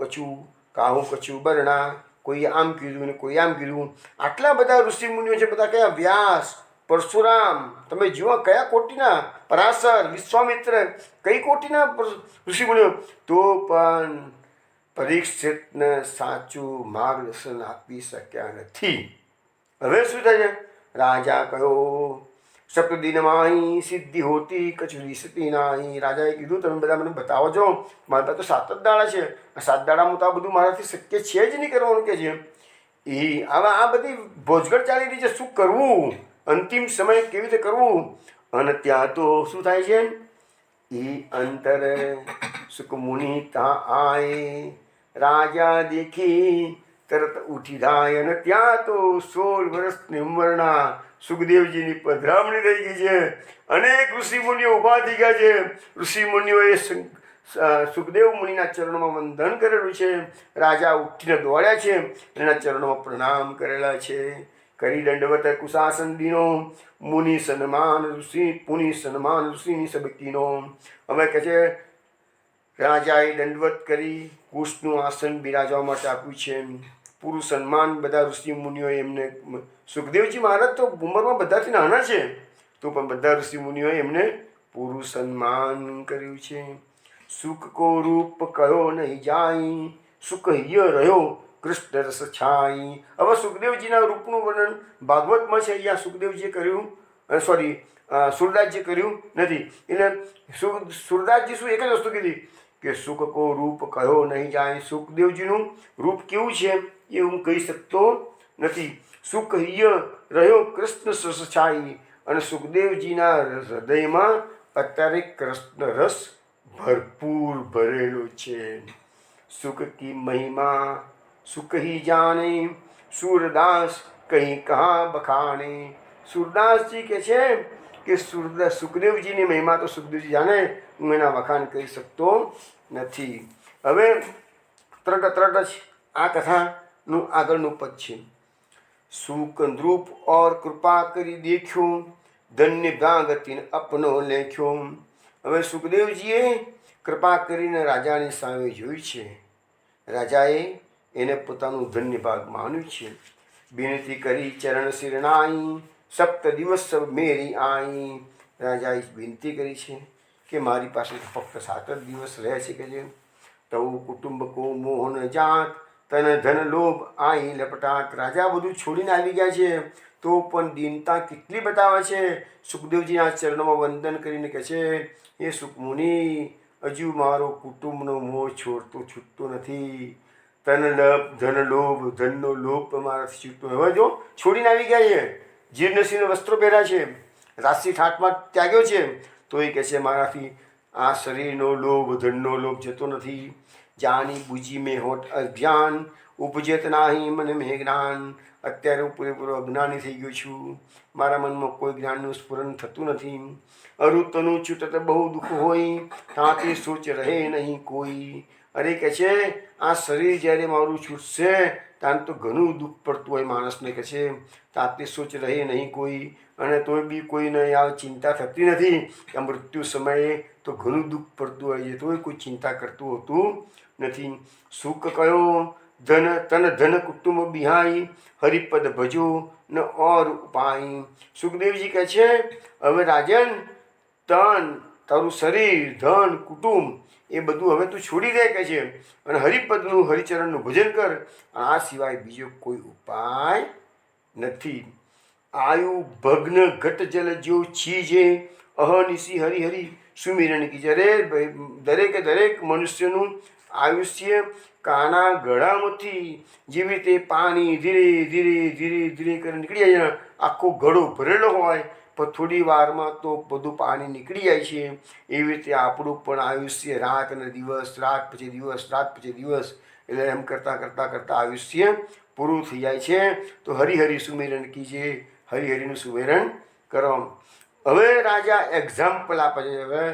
કછું બરણા, કોઈએ આમ કીધું ને કોઈ આમ કીધું. આટલા બધા ઋષિમુનિઓ છે, બધા કયા? વ્યાસ, પરશુરામ, તમે જુઓ કયા કોટીના, પરાશર, વિશ્વામિત્ર, કઈ કોટીના ઋષિમુનિઓ. તો પણ પરીક્ષિતને સાચું માર્ગદર્શન આપી શક્યા નથી. હવે શું થાય છે? રાજા કહ્યો સપ્તદિનમાહી સિદ્ધિ હોતી કછું દિશતી નાહી. રાજાએ કીધું તમે બધા મને બતાવો છો, મારા પાસે તો 7 જ દાડા છે, 7 દાડામાં તો આ બધું મારાથી શક્ય છે જ નહીં કરવાનું કે છે. હવે આ બધી ભોજગડ ચાલી રહી છે, શું કરવું, અંતિમ સમય કેવી રીતે કરવું. અને ત્યાં તો શું થાય છે? અંતર સુકમુનિ તા આય, રાજા દેખી તરત ઉઠી જાય. અને ત્યાં તો 16 વર્ષની ઉંમરના સુખદેવજીની પધરામણી થઈ ગઈ છે. અનેક ઋષિમુનિઓ ઊભા થઈ ગયા છે. ઋષિમુનિઓએ સુખદેવ મુનિના ચરણોમાં વંદન કરેલું છે. રાજા ઉઠીને દોડ્યા છે, એના ચરણોમાં પ્રણામ કરેલા છે. કરી દંડવત કુશાસન દીનો, મુનિ સન્માન ઋષિ, પુનિ સન્માન ઋષિની સબકીનો. હવે કહે છે રાજાએ દંડવત કરી કુશનું આસન બિરાજવા માટે આપ્યું છે. પૂરું સન્માન બધા ઋષિ મુનિઓએ એમને, સુખદેવજી મહારાજ તો ઉંમરમાં બધાથી નાના છે, તો પણ બધા ઋષિ મુનિઓએ એમને પૂરું સન્માન કર્યું છે. સુખ કો રૂપ કયો નહીં જાય, સુખ હિય રહ્યો કૃષ્ણ રસ છાઈ. હવે સુખદેવજીના રૂપનું વર્ણન ભાગવતમાં છે, અહીંયા સુખદેવજીએ કર્યું, સુરદાસજીએ કર્યું નથી. એટલે સુરદાસજી શું એક જ વસ્તુ કીધી કે સુખ કો રૂપ કયો નહીં જાય. સુખદેવજીનું રૂપ કેવું છે એ હું કહી શકતો નથી. સુખ હિય રહ્યો કૃષ્ણ રસ છાઈ. અને સુખદેવજીના હૃદયમાં અત્યારે કૃષ્ણ રસ ભરપૂર ભરેલો છે. સુખ કી મહિમા સુખ ही जाने, सूरदास कहीं कहाँ बखाने. સુરદાસજી કહે છે કે સુખદેવજીની મહિમા તો સુખદેવજી જાણે, હું એના વખાણ કરી શકતો નથી. હવે તરત જ આ કથાનું આગળનું પદ છે. સુખ નૃપ ઓર કૃપા કરી દેખ્યો, ધન્ય ગાગતિન અપનો લેખ્યો. હવે સુખદેવજીએ કૃપા કરીને રાજાની સામે જોઈ છે. રાજાએ એને પોતાનું ધન્ય ભાગ માન્યું છે. વિનંતી કરી ચરણ શિરણાઈ, સપ્ત દિવસ મેરી આઈ. રાજાએ વિનંતી કરી છે કે મારી પાસે ફક્ત 7 જ દિવસ રહે છે કે જે તવું કુટુંબ કો મોહન જાત, તન ધન લોભ આઈ લપટાટ. રાજા બધું છોડીને આવી ગયા છે તો પણ દીનતા કેટલી બતાવે છે. સુખદેવજીના ચરણોમાં વંદન કરીને કહે છે, એ સુખમુનિ, હજુ મારો કુટુંબનો મોહ છૂટતો નથી. ધન લોભ, ધનનો લોભ મારાથી છૂટતો. હવે જો છોડીને આવી ગયા છે, જીર્ણશીર્ણ વસ્ત્રો પહેર્યા છે, રાશિ ઠાઠમાં ત્યાગ્યો છે, તો એ કહે છે મારાથી આ શરીરનો લોભ, ધનનો લોભ જતો નથી. જાની બુજી મેં હોટ અજ્ઞાન, ઉપજેત નાહી મને મેં જ્ઞાન. અત્યારે હું પૂરેપૂરો અજ્ઞાની થઈ ગયો છું, મારા મનમાં કોઈ જ્ઞાનનું સ્ફુરણ થતું નથી. અરુતનું છૂટત બહુ દુઃખ હોય, તાથી સોચ રહે નહીં કોઈ. અરે કહે છે આ શરીર જ્યારે મારું છૂટશે ત્યાં તો ઘણું દુઃખ પડતું હોય માણસને. કહે છે તાથી સોચ રહે નહીં કોઈ. અને તોય બી કોઈને આ ચિંતા થતી નથી કે મૃત્યુ સમયે તો ઘણું દુઃખ પડતું હોય છે, તોય કોઈ ચિંતા કરતું હોતું નથી. સુખ કયો ધન કુટુંબ બિહાઈ, હરિપદ ભજો ન ઓર ઉપાય. સુખદેવજી કહે છે હવે રાજન, તારું શરીર, ધન, કુટુંબ એ બધું હવે તું છોડી દે કહે છે, અને હરિપદનું, હરિચરણનું ભજન કર. આ સિવાય બીજો કોઈ ઉપાય નથી. આયુ ભગ્ન ઘટ જલ જો છીજે, અહનિશી હરિ સુમિરણ કી. જ્યારે દરેકે દરેક મનુષ્યનું આયુષ્ય કાના ગળામાંથી જેવી રીતે પાણી ધીરે ધીરે કરીને નીકળી જાય, આખો ગળો ભરેલો હોય પણ થોડી વારમાં તો બધું પાણી નીકળી જાય છે. એવી રીતે આપણું પણ આયુષ્ય રાત અને દિવસ, રાત પછી દિવસ, રાત પછી દિવસ, એટલે એમ કરતાં આયુષ્ય પૂરું થઈ જાય છે. તો હરિ સુમિરણ કીજે, હરિનું સુમિરણ કરો. હવે રાજા એક્ઝામ્પલ આપે છે. હવે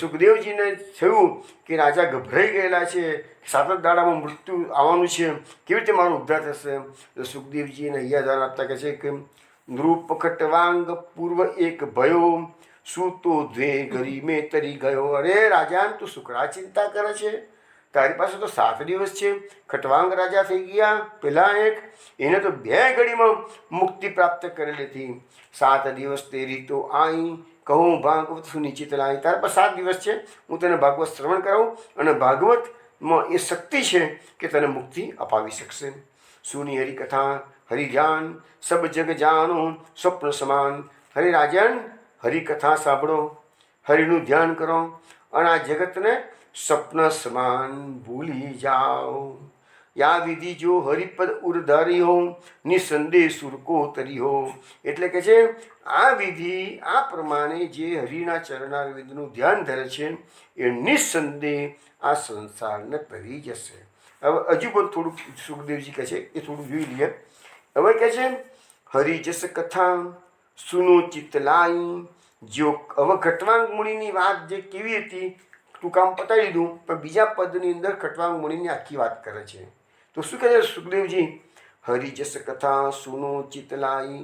સુખદેવજીને થયું કે રાજા ગભરાઈ ગયેલા છે, 7 જ દાડામાં મૃત્યુ આવવાનું છે, કેવી રીતે મારો ઉદ્ધાર થશે. તો સુખદેવજીને હૈયાધાર આપતા કહે છે કે નૃપ ખટવાંગ પૂર્વ એક ભયો, સૂતો દ્વે ઘરી મેં તરી ગયો. અરે રાજા, તું શુક્રા ચિંતા કરે છે, તારી પાસે તો 7 દિવસ છે. ખટવાંગ રાજા થઈ ગયા પેલા એક, એને તો 2 ઘડીમાં મુક્તિ પ્રાપ્ત કરેલી હતી. 7 દિવસ તેરી તો આઈ, કહું ભાગવત સુનિશ્ચિત લાઈ. તારા પાસે 7 દિવસ છે, હું તને ભાગવત શ્રવણ કરાવું, અને ભાગવતમાં એ શક્તિ છે કે તને મુક્તિ અપાવી શકશે. સુની હરિકથા હરિધ્યાન, સબ જગ જાનો સ્વપ્ન સમાન. હરે રાજન, હરિકથા સાંભળો, હરિનું ધ્યાન કરો, અને આ જગતને સ્વપ્ન સમાન ભૂલી જાઓ. યા વિધિ જો હરિપદ ઉરધારી હો, નિસંદેહ સુરકો તરી હો. એટલે કે છે આ વિધિ, આ પ્રમાણે જે હરિના ચરણારવિંદનું ધ્યાન ધરે છે એ નિસંદેહ આ સંસારને તરી જશે. હવે હજુ પણ થોડુંક સુખદેવજી કહે છે એ થોડું જોઈ લઈએ. હવે કહે છે હરિજસ કથા સુનો ચિતલાઈ. જો હવે ખટવાંગ મુનિની વાત જે કેવી હતી તું કામ પતાવી દીધું, પણ બીજા પદની અંદર ખટવાંગ મુનિની આખી વાત કરે છે. તો શું કહે છે સુખદેવજી? હરિજસ કથા સુનો ચિતલાઈ.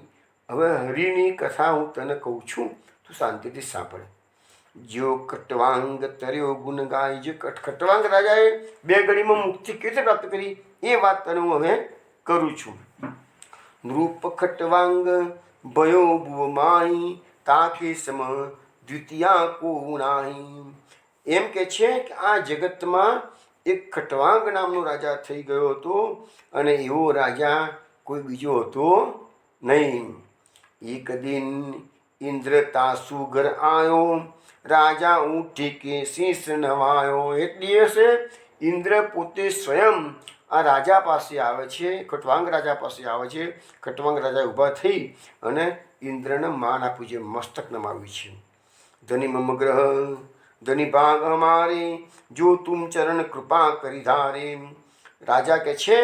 હવે હરિની કથા હું તને કહું છું, તું શાંતિથી સાંભળ. જો ખટવાંગ તર્યો ગુણ ગાય. જે ખટવાંગ રાજાએ 2 ઘડીમાં મુક્તિ કેવી રીતે પ્રાપ્ત કરી એ વાત તને હું હવે કરું છું. નૃપ ખટવાંગ ભયો ભુવમાઈ, તાકે સમ દ્વિતીયા કો નાહી. એમ કે છે કે આ જગતમાં એક ખટવાંગ નામનો રાજા થઈ ગયો હતો, અને એવો રાજા કોઈ બીજો હતો નહીં. એક દિન ઇન્દ્ર તાસુ ઘર આયો, રાજા ઉઠી કે શીશ નવાયો. એક દિવસે ઇન્દ્ર પોતે સ્વયં આ રાજા પાસે આવે છે, ખટવાંગ રાજા પાસે આવે છે. ખટવાંગ રાજા ઊભા થઈ અને ઇન્દ્રને માન આપ્યું છે, મસ્તક નમાવ્યું છે. ધની મમ ગ્રહ ધની ભાગ અમારે, જો તુમ ચરણ કૃપા કરી ધારે. રાજા કે છે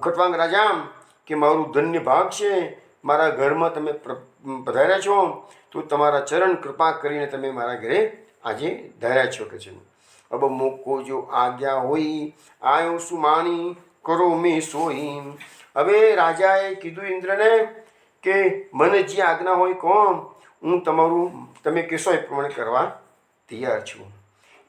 ખટવાંગ રાજા કે મારું ધન્ય ભાગ છે, મારા ઘરમાં તમે પધાર્યા છો, તો તમારા ચરણ કૃપા કરીને તમે મારા ઘરે આજે ધાર્યા છો કે છે. અબ મોકો જો આજ્ઞા હોય આયો સુમાણી કરો મેં સોઈ. હવે રાજાએ કીધું ઇન્દ્રને કે મને જે આજ્ઞા હોય કોણ, હું તમારું તમે કહેશો એ પ્રમાણે કરવા તૈયાર છું.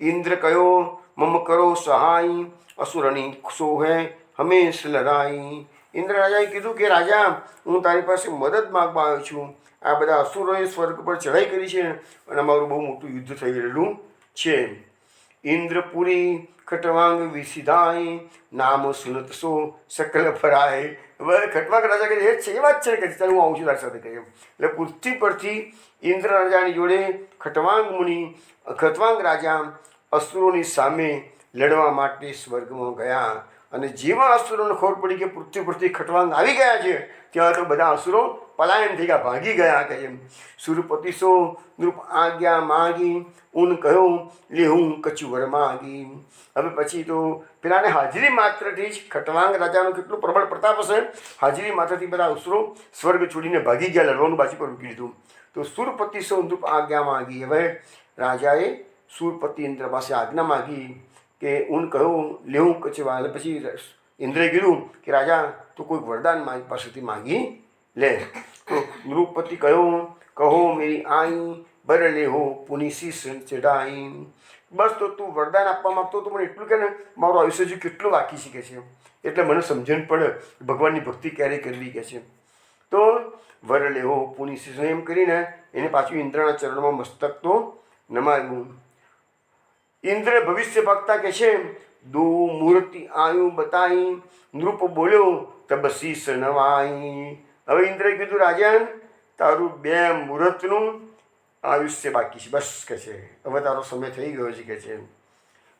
ઇન્દ્ર કયો મમ કરો સહાય અસુરની સોહે હંમેશ લડાઈ. ઇન્દ્ર રાજાએ કીધું કે રાજા, હું તારી પાસે મદદ માગવા આવ્યો છું. આ બધા અસુરોએ સ્વર્ગ પર ચઢાઈ કરી છે અને અમારું બહુ મોટું યુદ્ધ થઈ રહેલું છે. ઇન્દ્રપુરી ખટવાંગ વિસિધાય નામ સુનત સો સકલ ફરાય. હવે ખટવાંગ રાજા કહે એ છે, એ વાત છે કે ચાલ હું આવું છું તારી સાથે કહ્યું. એટલે પૃથ્વી પરથી ઇન્દ્ર રાજાની જોડે ખટવાંગ રાજા અસુરોની સામે લડવા માટે સ્વર્ગમાં ગયા. અને જેવા અસુરોને ખબર પડી કે પૃથ્વી પરથી ખટવાંગ આવી ગયા છે, ત્યાં તો બધા અસુરો પલાયન થઈ ગયા, ભાગી ગયા કે એમ. સુરપતિ સો નૃપ આજ્ઞા માગી ઉન કહ્યું લેહું કચુવર માગી. હવે પછી તો પેલાને હાજરી માત્રથી જ ખટવાંગ રાજાનો કેટલો પ્રબળ પ્રતાપ હશે, હાજરી માત્રથી બધા અસુરો સ્વર્ગ છોડીને ભાગી ગયા, લડવાનું બાજુ પર મૂકી દીધું. તો સુરપતિ સો નૃપ આજ્ઞા માગી. હવે રાજાએ સુરપતિ ઇન્દ્ર પાસે આજ્ઞા માગી કે ઊન કહ્યું લેવું કચવા. એટલે પછી ઇન્દ્રે કીધું કે રાજા તું કોઈક વરદાન મારી પાસેથી માગી લે. તો નૃપતિ કહ્યું કહો મેરી આઈ બર લેહો પુની શીશ ચઢાઈ. બસ તો તું વરદાન આપવા માગતો તો મને એટલું કે ને મારું આયુષ્ય હજુ કેટલું બાકી શકે છે, એટલે મને સમજણ પડે ભગવાનની ભક્તિ ક્યારે કરવી કે છે. તો વર લેહો પુની શીશ એમ કરીને એને પાછું ઇન્દ્રના ચરણમાં મસ્તક તો નમાવ્યું. ઇન્દ્ર ભવિષ્ય ભક્તા કે છે દો મૂર્તિ આયુ બતાઈ નૃપ બોલ્યો તબ શીશ નવાઈ. હવે ઇન્દ્રે કીધું રાજન તારું 2 મુહૂર્તનું આયુષ્ય બાકી છે, બસ કે છે હવે તારો સમય થઈ ગયો છે કે છે.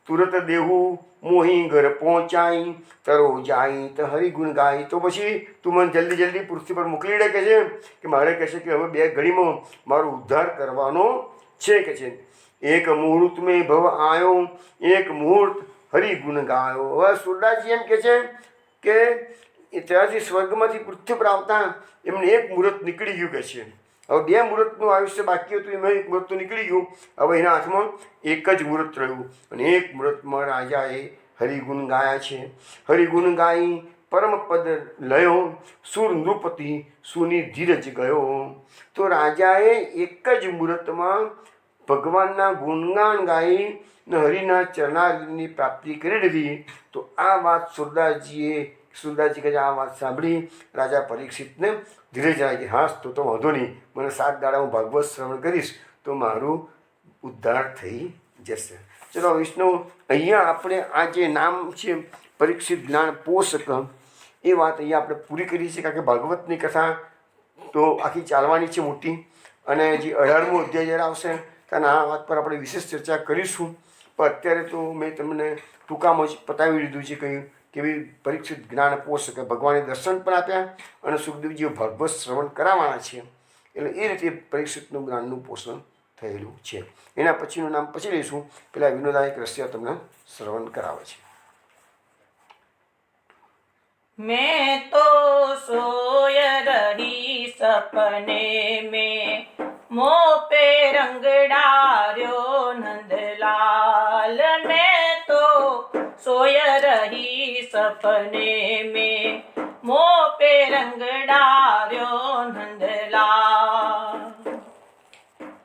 તુરત દેહું મોહી ઘર પહોંચાઈ તરો જાય તો હરિગુણ ગાય. તો પછી તું મને જલ્દી પૃથ્વી પર મોકલી દે કે છે કે મારે કહે છે કે હવે 2 ઘડીમાં મારો ઉદ્ધાર કરવાનો છે કે છે. એક મુહૂર્ત મેં ભવ આયો એક મુહૂર્ત હરિગુણ ગાયો. હવે સુરદાસજી એમ કહે છે કે ત્યાંથી સ્વર્ગમાંથી પૃથ્વી પર આવતા એમને 1 મુહૂર્ત નીકળી ગયું કે છે. હવે 2 મુહૂર્તનું આયુષ્ય બાકી હતું, એમાં 1 મુહૂર્ત નીકળી ગયું. હવે એના હાથમાં 1 જ મુહૂર્ત રહ્યું અને 1 મુહૂર્તમાં રાજાએ હરિગુણ ગાયા છે. હરિગુણ ગાઈ પરમ પદ લયો સુર નૃપતિ સુની ધીરજ ગયો. તો રાજાએ 1 જ મુહૂર્તમાં ભગવાનના ગુણગાન ગાઈ ને હરિના ચરણારની પ્રાપ્તિ કરી લીધી. તો આ વાત સુરદાસજી કહે આ વાત સાંભળી રાજા પરીક્ષિતને ધીરજ આવી. હાસ તો વાંધો નહીં, મને 7 દાડા હું ભાગવત શ્રવણ કરીશ તો મારું ઉદ્ધાર થઈ જશે. ચલો વિષ્ણુ, અહીંયા આપણે આ જે નામ છે પરીક્ષિત જ્ઞાન પોષક, એ વાત અહીંયા આપણે પૂરી કરી છે. કારણ કે ભાગવતની કથા તો આખી ચાલવાની છે મોટી, અને જે 18મો અધ્યાય જ્યારે આવશે ત્યારે આ વાત પર આપણે વિશેષ ચર્ચા કરીશું. પણ અત્યારે તો મેં તમને ટૂંકામાં જ પતાવી દીધું છે કહ્યું કેવી પરીક્ષિત જ્ઞાન પોષક ભગવાને દર્શન પણ આપ્યા અને સુખદેવજીએ ભાગવત શ્રવણ કરાવવાના છે. એટલે એ રીતે પરીક્ષિતનું જ્ઞાનનું પોષણ થયેલું છે. એના પછીનું નામ પછી લઈશું. પેલા વિનોદાયક રસ્યા તમને શ્રવણ કરાવે છે. मैं तो सोय रही सपने में मोह पे रंग डार्यो नंदलाल. मैं तो सोय रही सपने में मोह पे रंग डार्यो नंदलाल.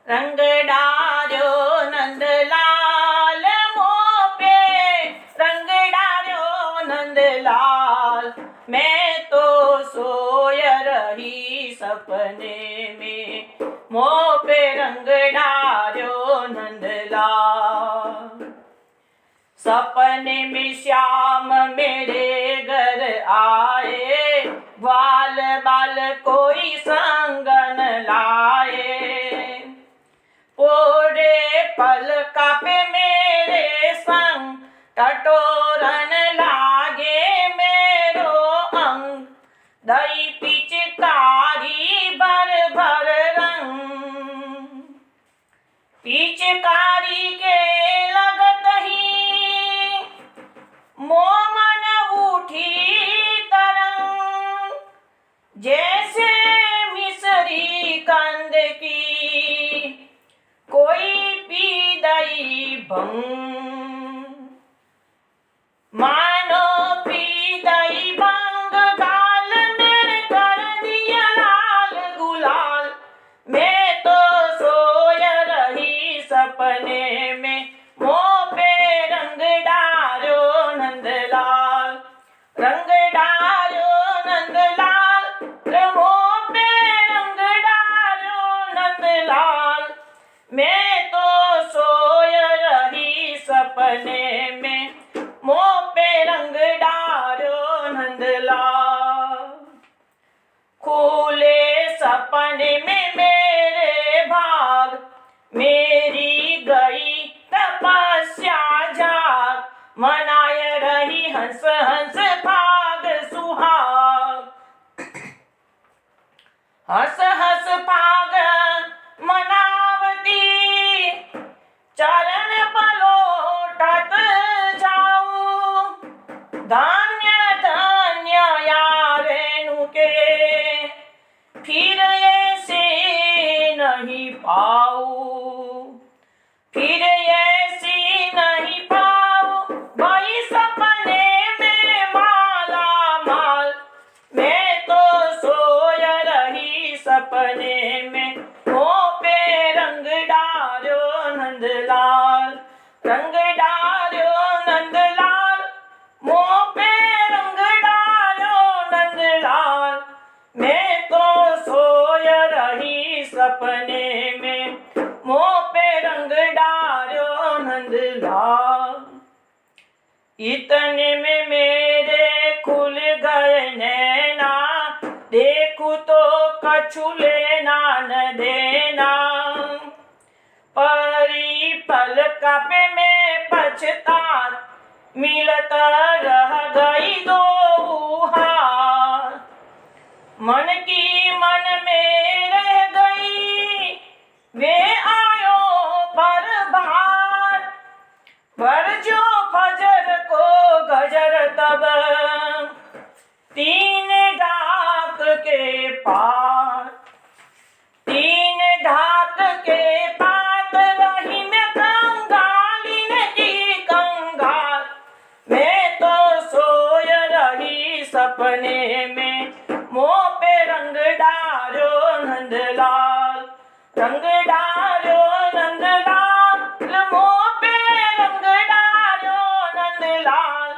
रंग डार्यो नंदलाल मोह पे रंग डार्यो नंदलाल. मैं तो सोय रही सपने में मोह पे रंग डार्यो नंदलाल. सपने में श्याम मेरे घर आए ग्वाल बाल कोई संग न लाए. पोरे पल कापे मेरे संग टटोरन लागे मेरो अंग. दई पिचकारी भर भर रंग. पिचकारी के लगत ही मोमन उठी तरंग. जैसे भंग मानो पी दई भंग गाल मेरे कर दिया लाल गुलाल। मैं तो सोय रही सपने में मुँह पे रंग डालो नंदलाल। रंग डालो नंदलाल मुँह पे रंग डालो नंदलाल। मैं तो सोय रही सपने में मुँह पे रंग डालो नंदलाल। खुले सपने में मेरे भाग मेरी गई तपस्या जाग। मनाय रही हंस हंस भाग सुहाग। हंस हंस भाग मनावती चरण पलोटत जाऊं। धन्य धन्य यारेनु के फिर ऐसे नहीं पाऊं। फिर ऐसी नहीं पाऊं वही सपने में माला माल। मैं तो सोय रही सपने में मुँह पे रंग डालो नंदलाल। रंग डालो नंदलाल मुँह पे रंग डालो नंदलाल। मैं तो सोय रही सपने में मुँह पे रंग डालो नंदलाल। इतने में मेरे खुल गए नैना देखूं तो कछु लेना न देना। परी पलक पे मैं पछतात मिलत रह गई दो हार। मन की मन में रह गई वे आयो पर भार। पर जो फजर को गजर तब तीन ढाक के पार। तीन ढाक के पात रही मैं कंगालिन की कंगाल। मैं तो सोय रही सपने में मुँह पे रंग डालो नंदलाल। रंग डालो नंदलाल मुँह पे रंग डालो नंदलाल।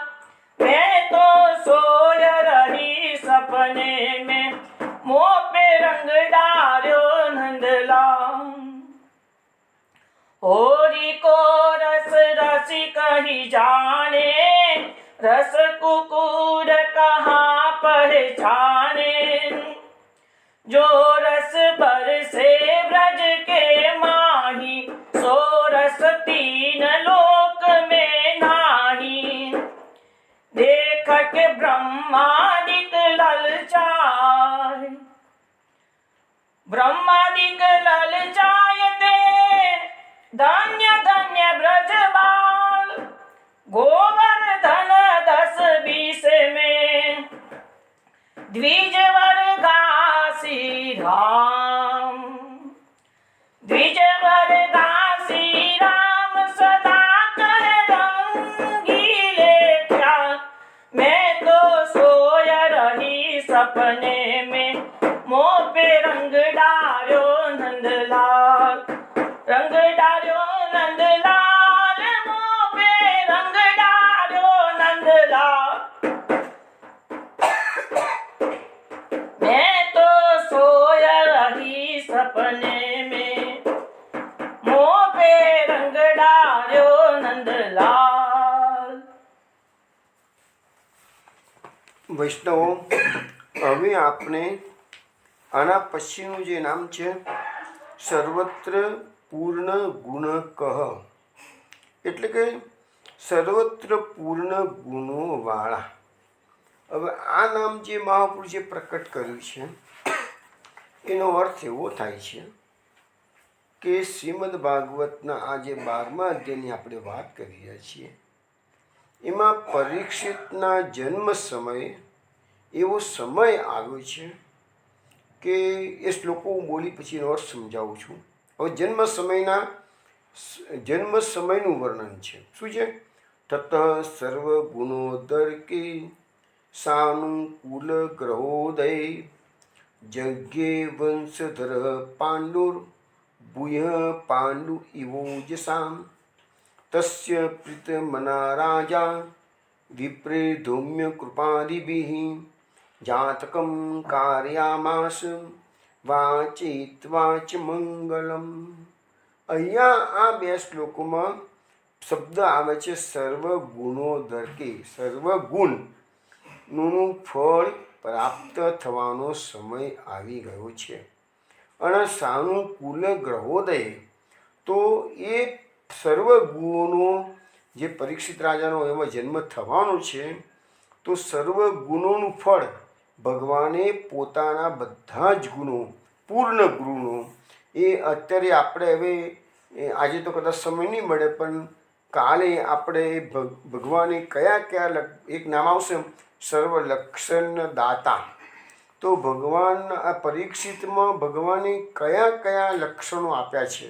मैं तो सोय रही सपने में मुँह पे रंग डालो नंदलाल। होरी को रस रसिक ही जाने रस कुकुर कहाँ पहचाने। जो रस बरसे ब्रज के माही सो रस तीन लोक में नाही। देख के ब्रह्मादिक ललचाए ब्रह्मादिक ललचायते धन्य धन्य ब्रजबाल। गोवर्धन 10-20 में द्विजवर घासी राम। द्विजवर घासी राम सदा कह रंगीले ख्याल। मैं तो सोय रही सपने में मुँह पे रंग डालो नंदलाल। रंग डालो नंदलाल मुँह पे रंग डालो नंदलाल। मैं तो सोय रही सपने में मुँह पे रंग डालो नंदलाल। વૈષ્ણવો, હવે આપણે આના પછીનું જે નામ છે સર્વત્ર પૂર્ણ ગુણ કહ, એટલે કે સર્વત્ર પૂર્ણ ગુણોવાળા. હવે આ નામ જે મહાપુરુષે પ્રકટ કર્યું છે એનો અર્થ એવો થાય છે કે શ્રીમદ ભાગવતના આ જે 12મા અધ્યાયની આપણે વાત કરી રહ્યા છીએ એમાં પરીક્ષિતના જન્મ સમયે એવો સમય આવ્યો છે કે એ શ્લોકો હું બોલી પછી એનો અર્થ સમજાવું છું. હવે જન્મ સમયના જન્મ સમયનું વર્ણન છે. શું છે? તત સર્વ ગુણોદર કે સાનુકૂલ ગ્રહોદય જગ્યે વંશધર પાંડુર ભૂય પાંડુ ઇવોજસામ તસ્ય પ્રીતમના રાજા વિપ્રે ધૌમ્ય કૃપાદિભિઃ જાતકમ કાર્યામાસ વાચિત્વાચ મંગલમ. અહીંયા આ બે શ્લોકોમાં શબ્દ આવે છે સર્વ ગુણોદર કે સર્વગુણનું ફળ પ્રાપ્ત થવાનો સમય આવી ગયો છે. અને સાનુકૂલ ગ્રહોદય, તો એ સર્વગુણો જે પરીક્ષિત રાજાનો એમાં જન્મ થવાનો છે, તો સર્વગુણોનું ફળ ભગવાને પોતાના બધા જ ગુણો, પૂર્ણ ગુણો, એ અત્યારે આપણે હવે આજે તો કદાચ સમય નહીં મળે, પણ કાલે આપણે ભગવાને કયા કયા એક નામ આવશે સર્વ લક્ષણ દાતા. તો ભગવાન આ પરીક્ષિતમાં ભગવાને કયા કયા લક્ષણો આપ્યા છે,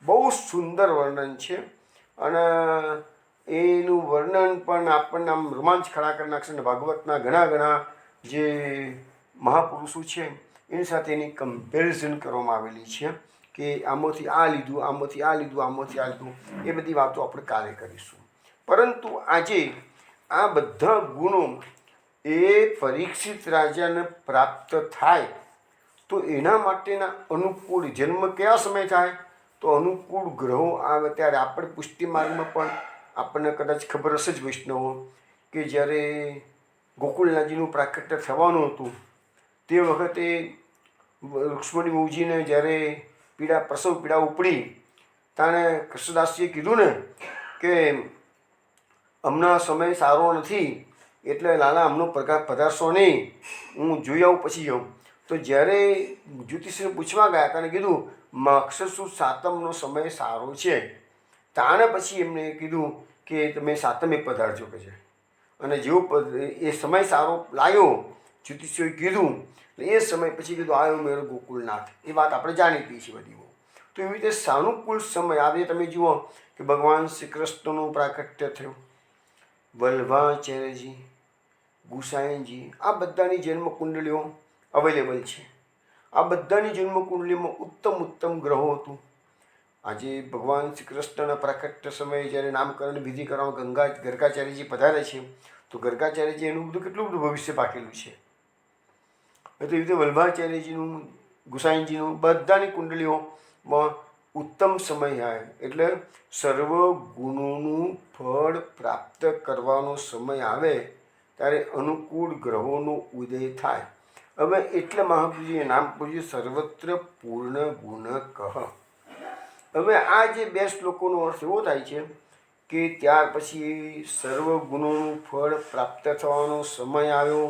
બહુ સુંદર વર્ણન છે. અને એનું વર્ણન પણ આપણને આમ રોમાંચ ખડા કરી નાખશે. ને ભાગવતના ઘણા ઘણા જે મહાપુરુષો છે એની સાથે એની કમ્પેરિઝન કરવામાં આવેલી છે કે આમાંથી આ લીધું, આમાંથી આ લીધું, આમાંથી આ લીધું. એ બધી વાતો આપણે કાલે કરીશું. પરંતુ આજે આ બધા ગુણો એ પરીક્ષિત રાજાને પ્રાપ્ત થાય, તો એના માટેના અનુકૂળ જન્મ કયા સમય થાય? તો અનુકૂળ ગ્રહો આવે ત્યારે. આપણે પુષ્ટિ માર્ગમાં પણ આપણને કદાચ ખબર હશે જ વૈષ્ણવો કે જ્યારે ગોકુળનાથજીનું પ્રાકટ્ય થવાનું હતું તે વખતે રુક્ષ્મણી બહુજીને જ્યારે પ્રસવ પીડા ઉપડી, તાણે કૃષ્ણદાસજીએ કીધું ને કે હમણાં સમય સારો નથી, એટલે લાલા હમણો પધારશો નહીં, હું જોઈ આવું પછી જાઉં. તો જ્યારે જ્યોતિષને પૂછવા ગયા તાને કીધું માક્ષર સુદ સાતમનો સમય સારો છે. તાણે પછી એમને કીધું કે તમે સાતમે પધારજો કે છે. અને જેવો એ સમય સારો લાગ્યો, જ્યોતિષીઓએ કીધું, એ સમય પછી કીધું આવ્યો મેરો ગોકુળનાથ. એ વાત આપણે જાણીતી છે બધી. તો એવી રીતે સાનુકૂળ સમય આવે. તમે જુઓ કે ભગવાન શ્રી કૃષ્ણનું પ્રાકટ્ય થયું, વલ્ભાચાર્યજી, ગુસાઈજી, આ બધાની જન્મ કુંડલીઓ અવેલેબલ છે. આ બધાની જન્મ કુંડલીમાં ઉત્તમ ગ્રહો હતું. આજે ભગવાન શ્રી કૃષ્ણના પ્રાકટ્ય સમયે જ્યારે નામકરણ વિધિ કરવામાં ગર્ગાચાર્યજી પધારે છે, તો ગર્ગાચાર્યજી એનું બધું કેટલું બધું ભવિષ્ય પાકેલું છે. તો એવી રીતે વલ્ભાચાર્યજીનું, ગુસાઈજીનું બધાની કુંડલીઓમાં ઉત્તમ સમય આવે એટલે સર્વ ગુણોનું ફળ પ્રાપ્ત કરવાનો સમય આવે ત્યારે અનુકૂળ ગ્રહોનો ઉદય થાય. હવે એટલે મહાપ્રભુજીએ નામ પૂછ્યું સર્વત્ર પૂર્ણ ગુણ કહ. હવે આ જે બે શ્લોકોનો અર્થ એવો થાય છે કે ત્યાર પછી સર્વ ગુણોનું ફળ પ્રાપ્ત થવાનો સમય આવ્યો,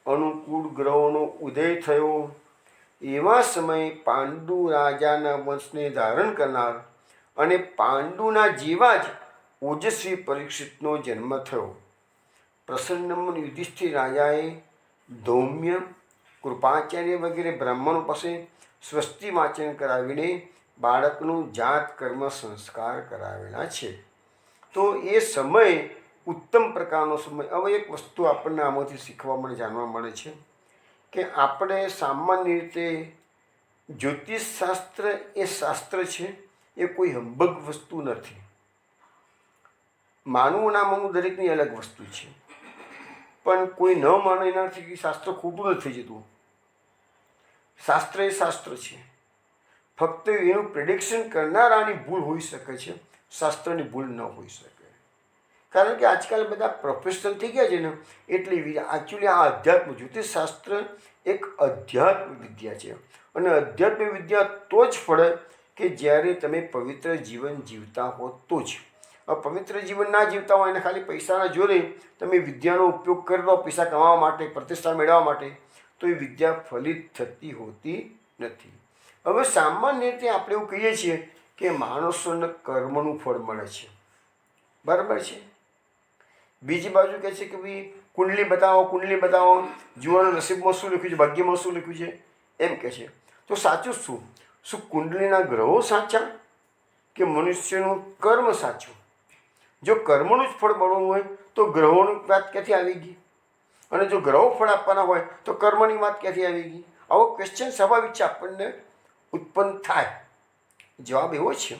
અનુકૂળ ગ્રહોનો ઉદય થયો. એવા સમયે પાંડુ રાજાના વંશને ધારણ કરનાર અને પાંડુના જેવા જ ઓજસ્વી પરીક્ષિતનો જન્મ થયો. પ્રસન્નમન યુધિષ્ઠિર રાજાએ ધૌમ્ય, કૃપાચાર્ય વગેરે બ્રાહ્મણો પાસે સ્વસ્તિ વાંચન કરાવીને બાળકનું જાત કર્મ સંસ્કાર કરાવેલા છે. તો એ સમય ઉત્તમ પ્રકારનો સમય. હવે એક વસ્તુ આપણને આમાંથી શીખવા મળે, જાણવા મળે છે કે આપણે સામાન્ય રીતે જ્યોતિષશાસ્ત્ર એ શાસ્ત્ર છે, એ કોઈ હંબગ વસ્તુ નથી. માનવું ના માનવું દરેકની અલગ વસ્તુ છે, પણ કોઈ ન માને એનાથી કે શાસ્ત્ર ખોટું નથી જતું. શાસ્ત્ર એ શાસ્ત્ર છે. ફક્ત એનું પ્રિડિક્શન કરનારાની ભૂલ હોઈ શકે છે, શાસ્ત્રની ભૂલ ન હોઈ શકે. કારણ કે આજકાલ બધા પ્રોફેશનલ થઈ ગયા છે ને, એટલે એકચ્યુઅલી આ અધ્યાત્મ જ્યોતિષશાસ્ત્ર એક અધ્યાત્મ વિદ્યા છે. અને અધ્યાત્મ વિદ્યા તો જ ફળે કે જ્યારે તમે પવિત્ર જીવન જીવતા હો તો જ. પવિત્ર જીવન ના જીવતા હોય અને ખાલી પૈસાના જોરે તમે વિદ્યાનો ઉપયોગ કરી લો પૈસા કમાવા માટે, પ્રતિષ્ઠા મેળવવા માટે, તો એ વિદ્યા ફલિત થતી હોતી નથી. હવે સામાન્ય રીતે આપણે એવું કહીએ છીએ કે માણસોને કર્મનું ફળ મળે છે, બરાબર છે. બીજી બાજુ કહે છે કે ભાઈ કુંડલી બતાવો, કુંડલી બતાવો, જીવનના નસીબમાં શું લખ્યું છે, ભાગ્યમાં શું લખ્યું છે, એમ કહે છે. તો સાચું શું કુંડલીના ગ્રહો સાચા કે મનુષ્યનું કર્મ સાચું. જો કર્મનું જ ફળ મળવું હોય તો ગ્રહોની વાત ક્યાંથી આવી ગઈ? અને જો ગ્રહો ફળ આપવાના હોય તો કર્મની વાત ક્યાંથી આવી ગઈ? આવો ક્વેશ્ચન સ્વાભાવિક છે આપણને ઉત્પન્ન થાય. જવાબ એવો છે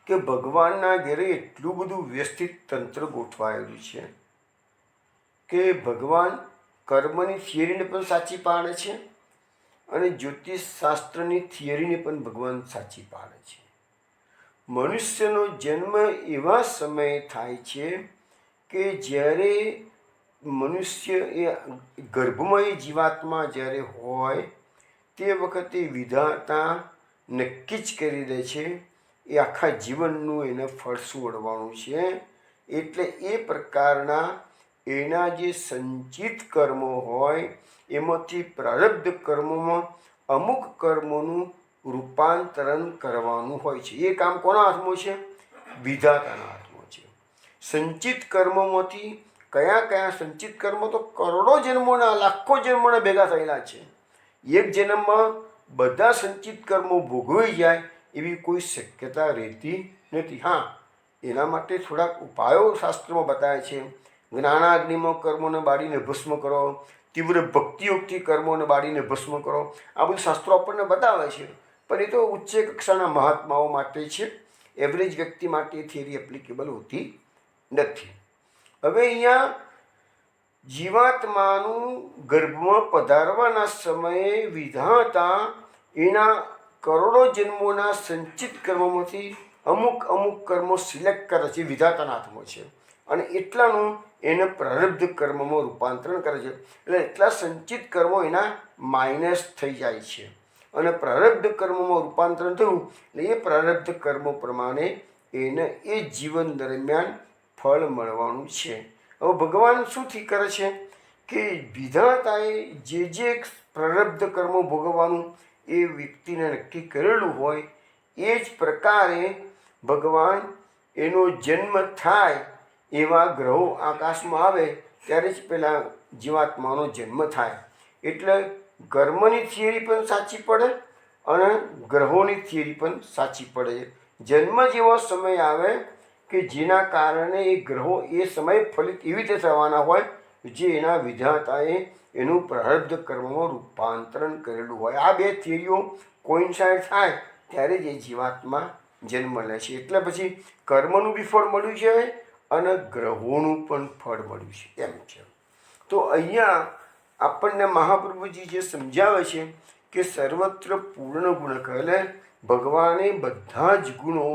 કે ભગવાનના ઘેરે એટલું બધું વ્યવસ્થિત તંત્ર ગોઠવાયેલું છે કે ભગવાન કર્મની થિયરીને પણ સાચી પાડે છે અને જ્યોતિષ શાસ્ત્રની થિયરીને પણ ભગવાન સાચી પાડે છે. મનુષ્યનો જન્મ એવા સમયે થાય છે કે જ્યારે મનુષ્ય એ ગર્ભમાં એ જીવાત્મા જ્યારે હોય તે વખતે વિધાતા નક્કી જ કરી દે છે એ આખા જીવનનું એને ફળ શું વળવાનું છે. એટલે એ પ્રકારના એના જે સંચિત કર્મો હોય એમાંથી પ્રારબ્ધ કર્મોમાં અમુક કર્મોનું રૂપાંતરણ કરવાનું હોય છે. એ કામ કોના હાથમાં છે? વિધાતાના હાથમાં છે. સંચિત કર્મોમાંથી કયા કયા સંચિત કર્મો તો કરોડો જન્મોના, લાખો જન્મોના ભેગા થયેલા છે. એક જન્મમાં બધા સંચિત કર્મો ભોગવી જાય એવી કોઈ શક્યતા રહેતી નથી. હા, એના માટે થોડાક ઉપાયો શાસ્ત્રમાં બતાવે છે. જ્ઞાનાગ્નિમાં કર્મોને બાળીને ભસ્મ કરો, તીવ્ર ભક્તિયોગથી કર્મોને બાળીને ભસ્મ કરો, આ બધું શાસ્ત્રો આપણને બતાવે છે. પણ એ તો ઉચ્ચ કક્ષાના મહાત્માઓ માટે છે. એવરેજ વ્યક્તિ માટે થિયરી એપ્લિકેબલ હોતી નથી. હવે અહીંયા જીવાત્માનું ગર્ભમાં પધારવાના સમયે વિધાતા એના કરોડો જન્મોના સંચિત કર્મોમાંથી અમુક અમુક કર્મો સિલેક્ટ કરે છે. વિધાતાના હાથમાં છે અને એટલાનું એને પ્રારબ્ધ કર્મમાં રૂપાંતરણ કરે છે. એટલે એટલા સંચિત કર્મો એના માઇનસ થઈ જાય છે અને પ્રારબ્ધ કર્મોમાં રૂપાંતરણ થયું એટલે એ પ્રારબ્ધ કર્મો પ્રમાણે એને એ જીવન દરમિયાન ફળ મળવાનું છે. હવે ભગવાન શુંથી કરે છે કે વિધાતાએ જે પ્રારબ્ધ કર્મો ભોગવવાનું એ વ્યક્તિને નક્કી કરેલું હોય એ જ પ્રકારે ભગવાન એનો જન્મ થાય એવા ગ્રહો આકાશમાં આવે ત્યારે જ પેલા જીવાત્માનો જન્મ થાય. એટલે કર્મની થિયરી પણ સાચી પડે અને ગ્રહોની થિયરી પણ સાચી પડે. જન્મ જેવો સમય આવે કે જેના કારણે એ ગ્રહો એ સમયે ફલિત એવી રીતે થવાના હોય જે એના વિધાતાએ એનું પ્રારબ્ધ કર્મમાં રૂપાંતરણ કરેલું હોય. આ બે થિયરીઓ કોઇન્સાઇડ થાય ત્યારે જ એ જીવાત્મા જન્મ લે છે. એટલે પછી કર્મનું બી ફળ મળ્યું છે અને ગ્રહોનું પણ ફળ મળ્યું છે એમ છે. તો અહીંયા આપણને મહાપ્રભુજી જે સમજાવે છે કે સર્વત્ર પૂર્ણ ગુણ કહે ભગવાને બધા જ ગુણો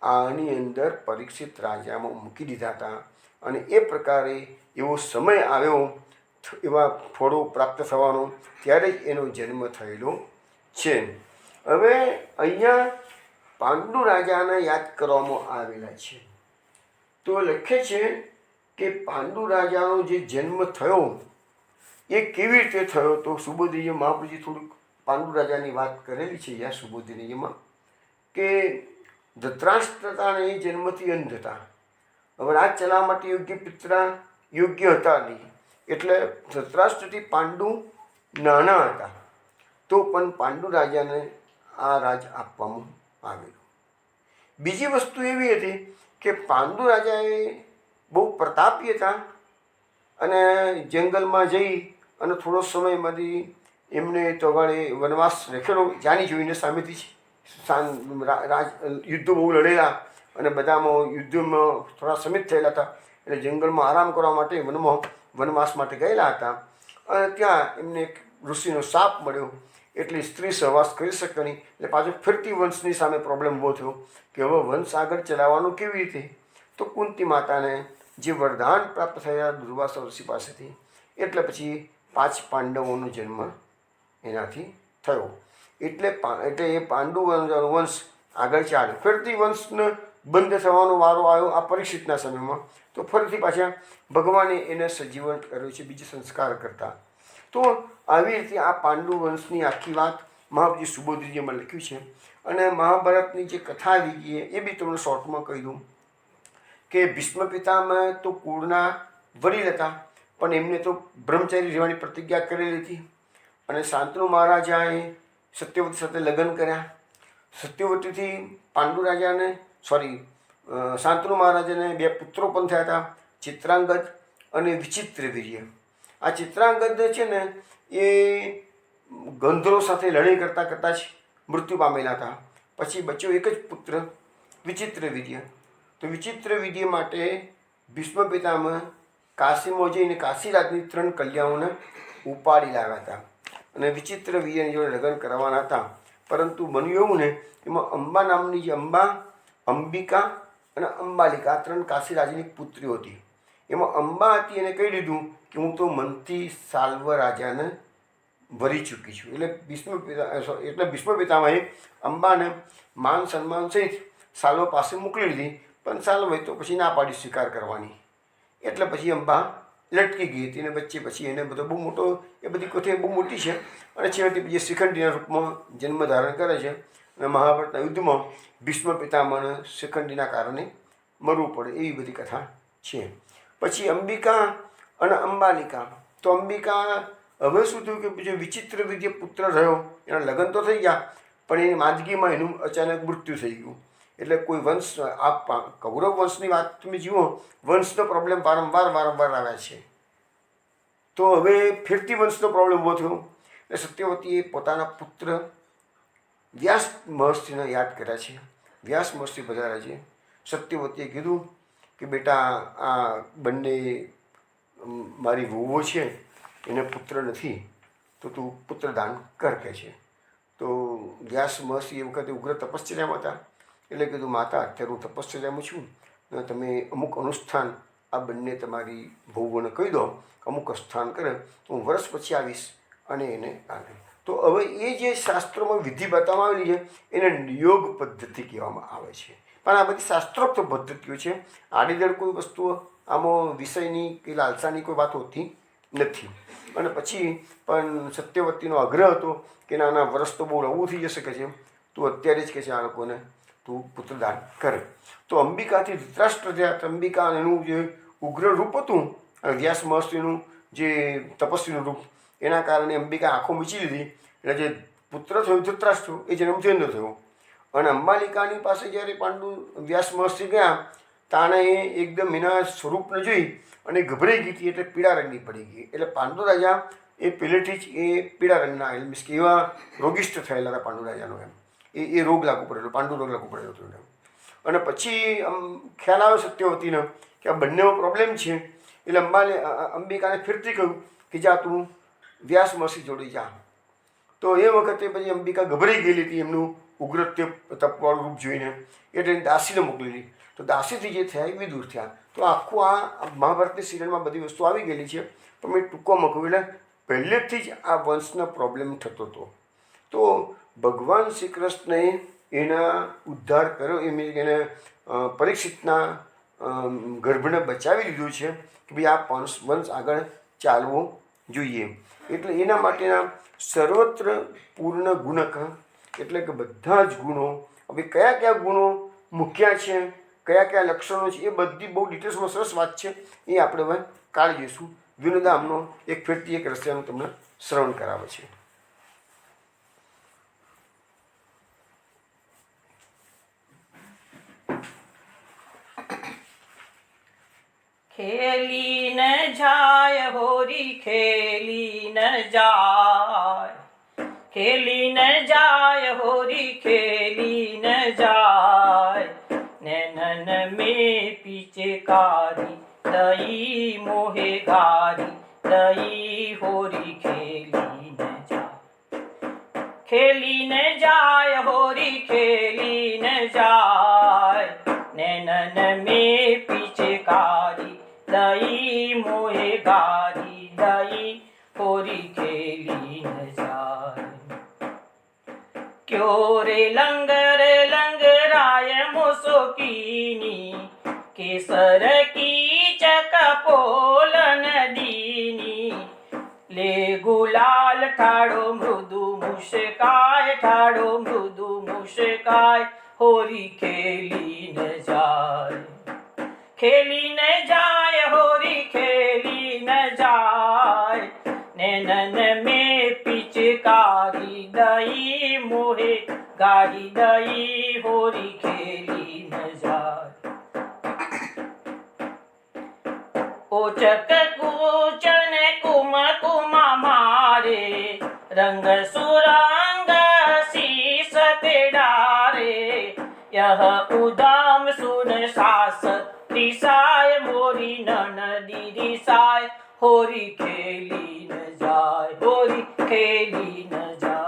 આની અંદર પરીક્ષિત રાજામાં મૂકી દીધા હતા અને એ પ્રકારે એવો સમય આવ્યો એવા ફળો પ્રાપ્ત થવાનો ત્યારે જ એનો જન્મ થયેલો છે. હવે અહીંયા પાંડુ રાજાને યાદ કરવામાં આવેલા છે. તો લખે છે કે પાંડુ રાજાનો જે જન્મ થયો એ કેવી રીતે થયો? તો સુબોધીય મહાપ્રભુજી થોડુંક પાંડુ રાજાની વાત કરેલી છે યા સુબોધીયમાં કે ધૃતરાષ્ટ્રતાને એ જન્મથી અંધ હતા. હવે રાજ ચલાવવા માટે યોગ્ય પિત્રા યોગ્ય હતા નહીં. એટલે ધૃતરાષ્ટ્રથી પાંડુ નાના હતા તો પણ પાંડુ રાજાને આ રાજ આપવામાં આવેલું. બીજી વસ્તુ એવી હતી કે પાંડુ રાજાએ બહુ પ્રતાપી હતા અને જંગલમાં જઈ અને થોડો સમયમાંથી એમને તો વળે વનવાસ રેખેલો જાણી જોઈને સામેથી યુદ્ધો બહુ લડેલા અને બધામાં યુદ્ધમાં થોડા સમિત થયેલા હતા. એટલે જંગલમાં આરામ કરવા માટે વનવાસ માટે ગયેલા હતા અને ત્યાં એમને એક ઋષિનો શાપ મળ્યો એટલે સ્ત્રી સહવાસ કરી શકે નહીં. એટલે પાછું ફિરતી વંશની સામે પ્રોબ્લેમ ઊભો થયો કે હવે વંશ આગળ ચલાવવાનું કેવી રીતે? તો કુંતી માતાને જે વરદાન પ્રાપ્ત થયા દુર્વાસા ઋષિ પાસેથી એટલે પછી 5 પાંડવોનો જન્મ એનાથી થયો. એટલે એ પાંડુ વંશ આગળ ચાલ્યો. ફરીથી વંશને બંધ થવાનો વારો આવ્યો આ પરીક્ષિતના સમયમાં. તો ફરીથી પાછા ભગવાને એને સજીવન કર્યો છે બીજે સંસ્કાર કરતા. તો આવી રીતે આ પાંડુ વંશની આખી વાત મહાપ્રભુજી સુબોધજીમાં લખ્યું છે. અને મહાભારતની જે કથા આવી ગઈ એ બી તમને શોર્ટમાં કહી દઉં કે ભીષ્મ પિતામહ તો કુળના વડીલ હતા પણ એમને તો બ્રહ્મચારી રહેવાની પ્રતિજ્ઞા કરેલી હતી અને શાંતનુ મહારાજાએ સત્યવતી સાથે લગ્ન કર્યા સત્યવતીથી પાંડુ રાજાને શાંતનુ મહારાજાને 2 પુત્રો પણ થયા હતા, ચિત્રાંગદ અને વિચિત્રવીર્ય. આ ચિત્રાંગદ છે ને એ ગંધર્વો સાથે લડાઈ કરતાં કરતાં જ મૃત્યુ પામેલા હતા. પછી બચ્યો એક જ પુત્ર વિચિત્રવીર્ય. તો વિચિત્રવીર્ય માટે ભીષ્મ પિતામહ કાશીમાં જઈને કાશીરાજની 3 કન્યાઓને ઉપાડી લાવ્યા હતા અને વિચિત્રવીર્યની જોડે લગ્ન કરવાના હતા. પરંતુ બન્યું એવું ને, એમાં અંબા નામની જે અંબિકા અને અંબાલિકા આ 3 કાશીરાજની પુત્રીઓ હતી. એમાં અંબા હતી એને કહી દીધું કે હું તો મનથી સાલ્વ રાજાને વરી ચૂકી છું. એટલે ભીષ્મ પિતામહે અંબાને માન સન્માન સહિત સાલ્વ પાસે મોકલી દીધી. પણ સાલ્વએ તો પછી ના પાડી સ્વીકાર કરવાની. એટલે પછી અંબા લટકી ગઈ હતી અને વચ્ચે પછી એને બધો બહુ મોટો, એ બધી કથા બહુ મોટી છે અને છેવટે પછી શિખંડીના રૂપમાં જન્મ ધારણ કરે છે અને મહાભારતના યુદ્ધમાં ભીષ્મ પિતામહને શિખંડીના કારણે મરવું પડે, એવી બધી કથા છે. પછી અંબિકા અને અંબાલિકા. તો અંબિકા હવે શું થયું કે બીજો વિચિત્રવીર્ય પુત્ર રહ્યો, એના લગ્ન તો થઈ ગયા પણ એની માંદગીમાં એનું અચાનક મૃત્યુ થઈ ગયું. એટલે કોઈ વંશ, આ કૌરવ વંશની વાત તમે જુઓ, વંશનો પ્રોબ્લેમ વારંવાર આવ્યા છે. તો હવે ફિરતી વંશનો પ્રોબ્લેમ ઊભો થયો એટલે સત્યવતીએ પોતાના પુત્ર વ્યાસ મહર્ષિને યાદ કર્યા છે. વ્યાસ મહર્ષિ પધાર્યા છે. સત્યવતીએ કીધું કે બેટા, આ બંને મારી વહુઓ છે, એને પુત્ર નથી, તો તું પુત્રદાન કર કે છે. તો વ્યાસ મહર્ષિ એ વખતે ઉગ્ર તપશ્ચર્યામાં હતા. એટલે કીધું, માતા અત્યારે હું તપશ્ચર્યામાં છું, તમે અમુક અનુષ્ઠાન આ બંને તમારી વહુઓને કહી દો, અમુક સ્થાન કરે તો હું વર્ષ પછી આવીશ અને એને આને. તો હવે એ જે શાસ્ત્રોમાં વિધિ બતાવવામાં આવેલી છે એને નિયોગ પદ્ધતિ કહેવામાં આવે છે. પણ આ બધી શાસ્ત્રોક્ત પદ્ધતિઓ છે. આડીદળ કોઈ વસ્તુઓ આમાં વિષયની કે લાલસાની કોઈ વાત હોતી નથી. અને પછી પણ સત્યવતીનો આગ્રહ હતો કે નાના વર્ષ તો બહુ નવું થઈ જશે કે છે, તું અત્યારે જ કે છે આ લોકોને તું પુત્રદાન કરે. તો અંબિકાથી ધૃતરાષ્ટ્ર થયા. અંબિકા એનું જે ઉગ્ર રૂપ હતું અને વ્યાસ મહર્ષિનું જે તપસ્વીનું રૂપ, એના કારણે અંબિકા આંખો મીચી લીધી. એટલે જે પુત્ર થયો ધૃતરાષ્ટ્ર, એ જન્મથી અંધ થયો. અને અંબાલિકાની પાસે જ્યારે વ્યાસ મહર્ષિ ગયા, તાણે એ એકદમ એના સ્વરૂપને જોઈ અને ગભરાઈ ગઈ હતી, એટલે પીળા રંગની પડી ગઈ. એટલે પાંડુ રાજા એ પહેલેથી જ એ પીળા રંગના, મીન્સ કે એવા રોગિષ્ઠ થયેલા હતા પાંડુ રાજાનો. એ રોગ લાગુ પડેલો, પાંડુ રોગ લાગુ પડેલો હતો એને. અને પછી ખ્યાલ આવ્યો સત્યવતીને કે આ બંનેનો પ્રોબ્લેમ છે. એટલે અંબિકાને ફરીથી કહ્યું કે જા તું વ્યાસ મહર્ષિ જોડે જા. તો એ વખતે પછી અંબિકા ગભરાઈ ગયેલી હતી એમનું ઉગ્ર તપવાળું રૂપ જોઈને, એટલે દાસીને મોકલેલી. તો દાસીથી જે થયા એ વિદુર થયા. તો આખું આ મહાભારતની સિરિયલમાં બધી વસ્તુ આવી ગયેલી છે. પણ મેં ટૂંકોમાં કહ્યું, એટલે પહેલેથી જ આ વંશનો પ્રોબ્લેમ થતો હતો. તો ભગવાન શ્રી કૃષ્ણએ એના ઉદ્ધાર કર્યો, એને પરીક્ષિતના ગર્ભને બચાવી લીધું છે કે ભાઈ આ વંશ આગળ ચાલવો જોઈએ. એટલે એના માટેના સર્વત્ર પૂર્ણ ગુણક, એટલે કે બધા જ ગુણો, હવે કયા કયા ગુણો મૂક્યા છે, કયા કયા લક્ષણો છે, એ બધી બહુ ડિટેલ્સમાં સરસ વાત છે. એ આપણે હવે કાઢી જઈશું. વિનોદામનો એક ફેરથી એક રસ્યાનું તમને શ્રવણ કરાવે છે. ખેલી ન જાય હોરી, ખેલી ન જાય, ખેલી ન જાય હોરી, ખેલી ન જાય. નૈનન में पिचकारी दई मोहे गारी, दई होरी खेली न જાય, ખેલી ન જાય હોરી, ખેલી ન જાય. નૈનન में पिचकारी दई मोहे गारी, दई होरी खेली न જાય. क्यों रे लंगर लंगराय मुसोकीनी, केसर की चकपोल नदीनी. ले गुलाल ठाड़ो मृदु मुशकाय, ठाड़ो मृदु मुशकाय, होरी खेली न જાય, ખેલી ન જાય હોરી, ખેલી ન જાય. નૈનન में पिचकारी दई मोहे ગારી દઈ હોરી ખેલી ન જાય. ઓચક કૂચન કુમ કુમા મારે રંગ સુરંગ શીસ તે ડારે. યહ ઉદામ સુન સાસ દિશાય મોરી નનદી દિશાય હોરી ખેલી ન જાય. હોરી ખેલી ન જાય.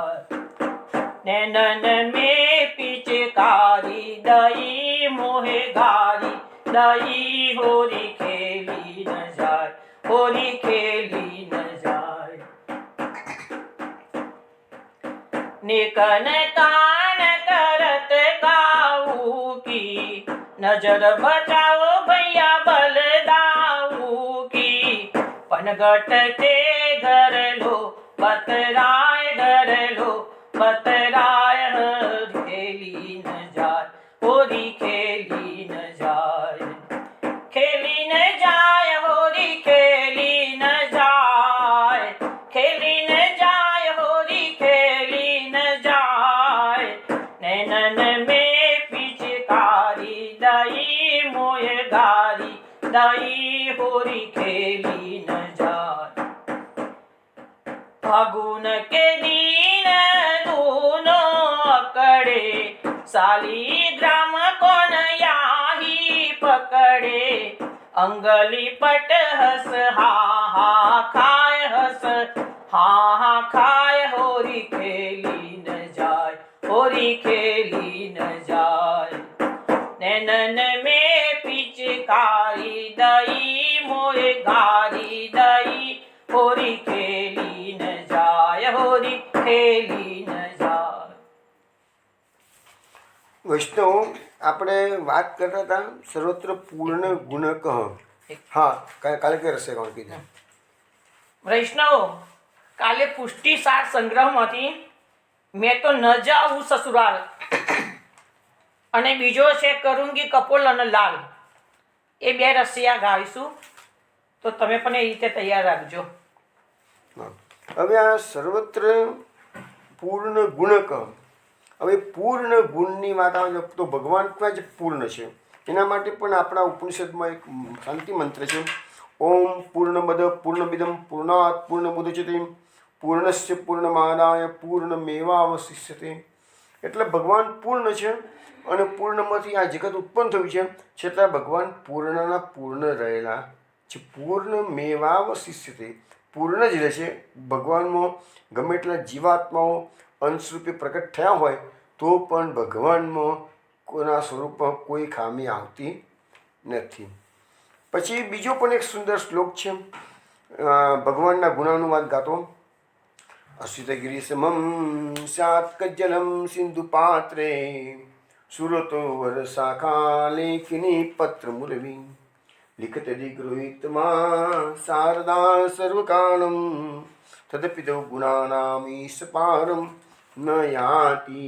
નૈનન में पिचकारी दई मोहे गारी दई होरी खेली न जाय. होरी खेली न जाय. निकन कान करत गाऊ की नजर बचाओ भैया बलदाऊ की. पनगट के घर लो बतराय घर लो बतराय होरी खेली न जाय. होरी खेली न जाय. खेली न जाय होरी खेली न जाय. खेली न जाय होरी खेली न जाय. नैनन में पिचकारी दई मोय गारी दई होरी खेली न जाय. फागुन के दिन दूनो अकड़े साली ग्राम कौन याही पकड़े. अंगली पट हस हा हा खाय हस हा हा खाय. होरी खेली न जाय. होरी खेली न जाय. नैनन में पिचकारी दई मोय गारी दई होरी खेली न जाय. होरी खेली न जाय. વૈષ્ણવ આપણે વાત કરતા હતા સર્વત્ર પૂર્ણ ગુણક. હા, કાલે કઈ રસે કોણ કીધું? વૈષ્ણવ, કાલે પુષ્ટિ સાર સંગ્રહમાંથી મેં તો ન જાઉં સસુરાલ અને બીજો છે કરુંગી કપોલ અને લાલ, એ બે રસિયા ગાઈશું, તો તમે પણ એ રીતે તૈયાર રાખજો. હવે આ સર્વત્ર પૂર્ણ ગુણક. હવે પૂર્ણ ગુણની વાત આવે તો ભગવાન ક્યાં જ પૂર્ણ છે એના માટે પણ આપણા ઉપનિષદમાં એક શાંતિ મંત્ર છે. ઓમ પૂર્ણમદ પૂર્ણમિદમ પૂર્ણાત પૂર્ણમુદચ્યતે પૂર્ણસ્ય પૂર્ણમાદાય પૂર્ણમેવાવશિષ્યતે. એટલે ભગવાન પૂર્ણ છે અને પૂર્ણમાંથી આ જગત ઉત્પન્ન થયું છે, છતાં ભગવાન પૂર્ણના પૂર્ણ રહેલા છે. પૂર્ણમેવાવશિષ્યતે, પૂર્ણ જ રહેશે. ભગવાનમાં ગમે એટલા જીવાત્માઓ અંશરૂપે પ્રકટ થયા હોય તો પણ ભગવાનમાં કોના સ્વરૂપમાં કોઈ ખામી આવતી નથી. પછી બીજો પણ એક સુંદર શ્લોક છે ભગવાનના ગુણાનુવાદ ગાતો. અસિતગિરી સમમ સ્યાત કજ્જલમ સિંધુ પાત્રે સુરતો વરસાખા લેખિની પત્ર મુરવી લિખત દિગ્રહિતમાં શારદા સર્વકાણમ તદપિતો ગુણાનામીશ પારમ ન યાતિ.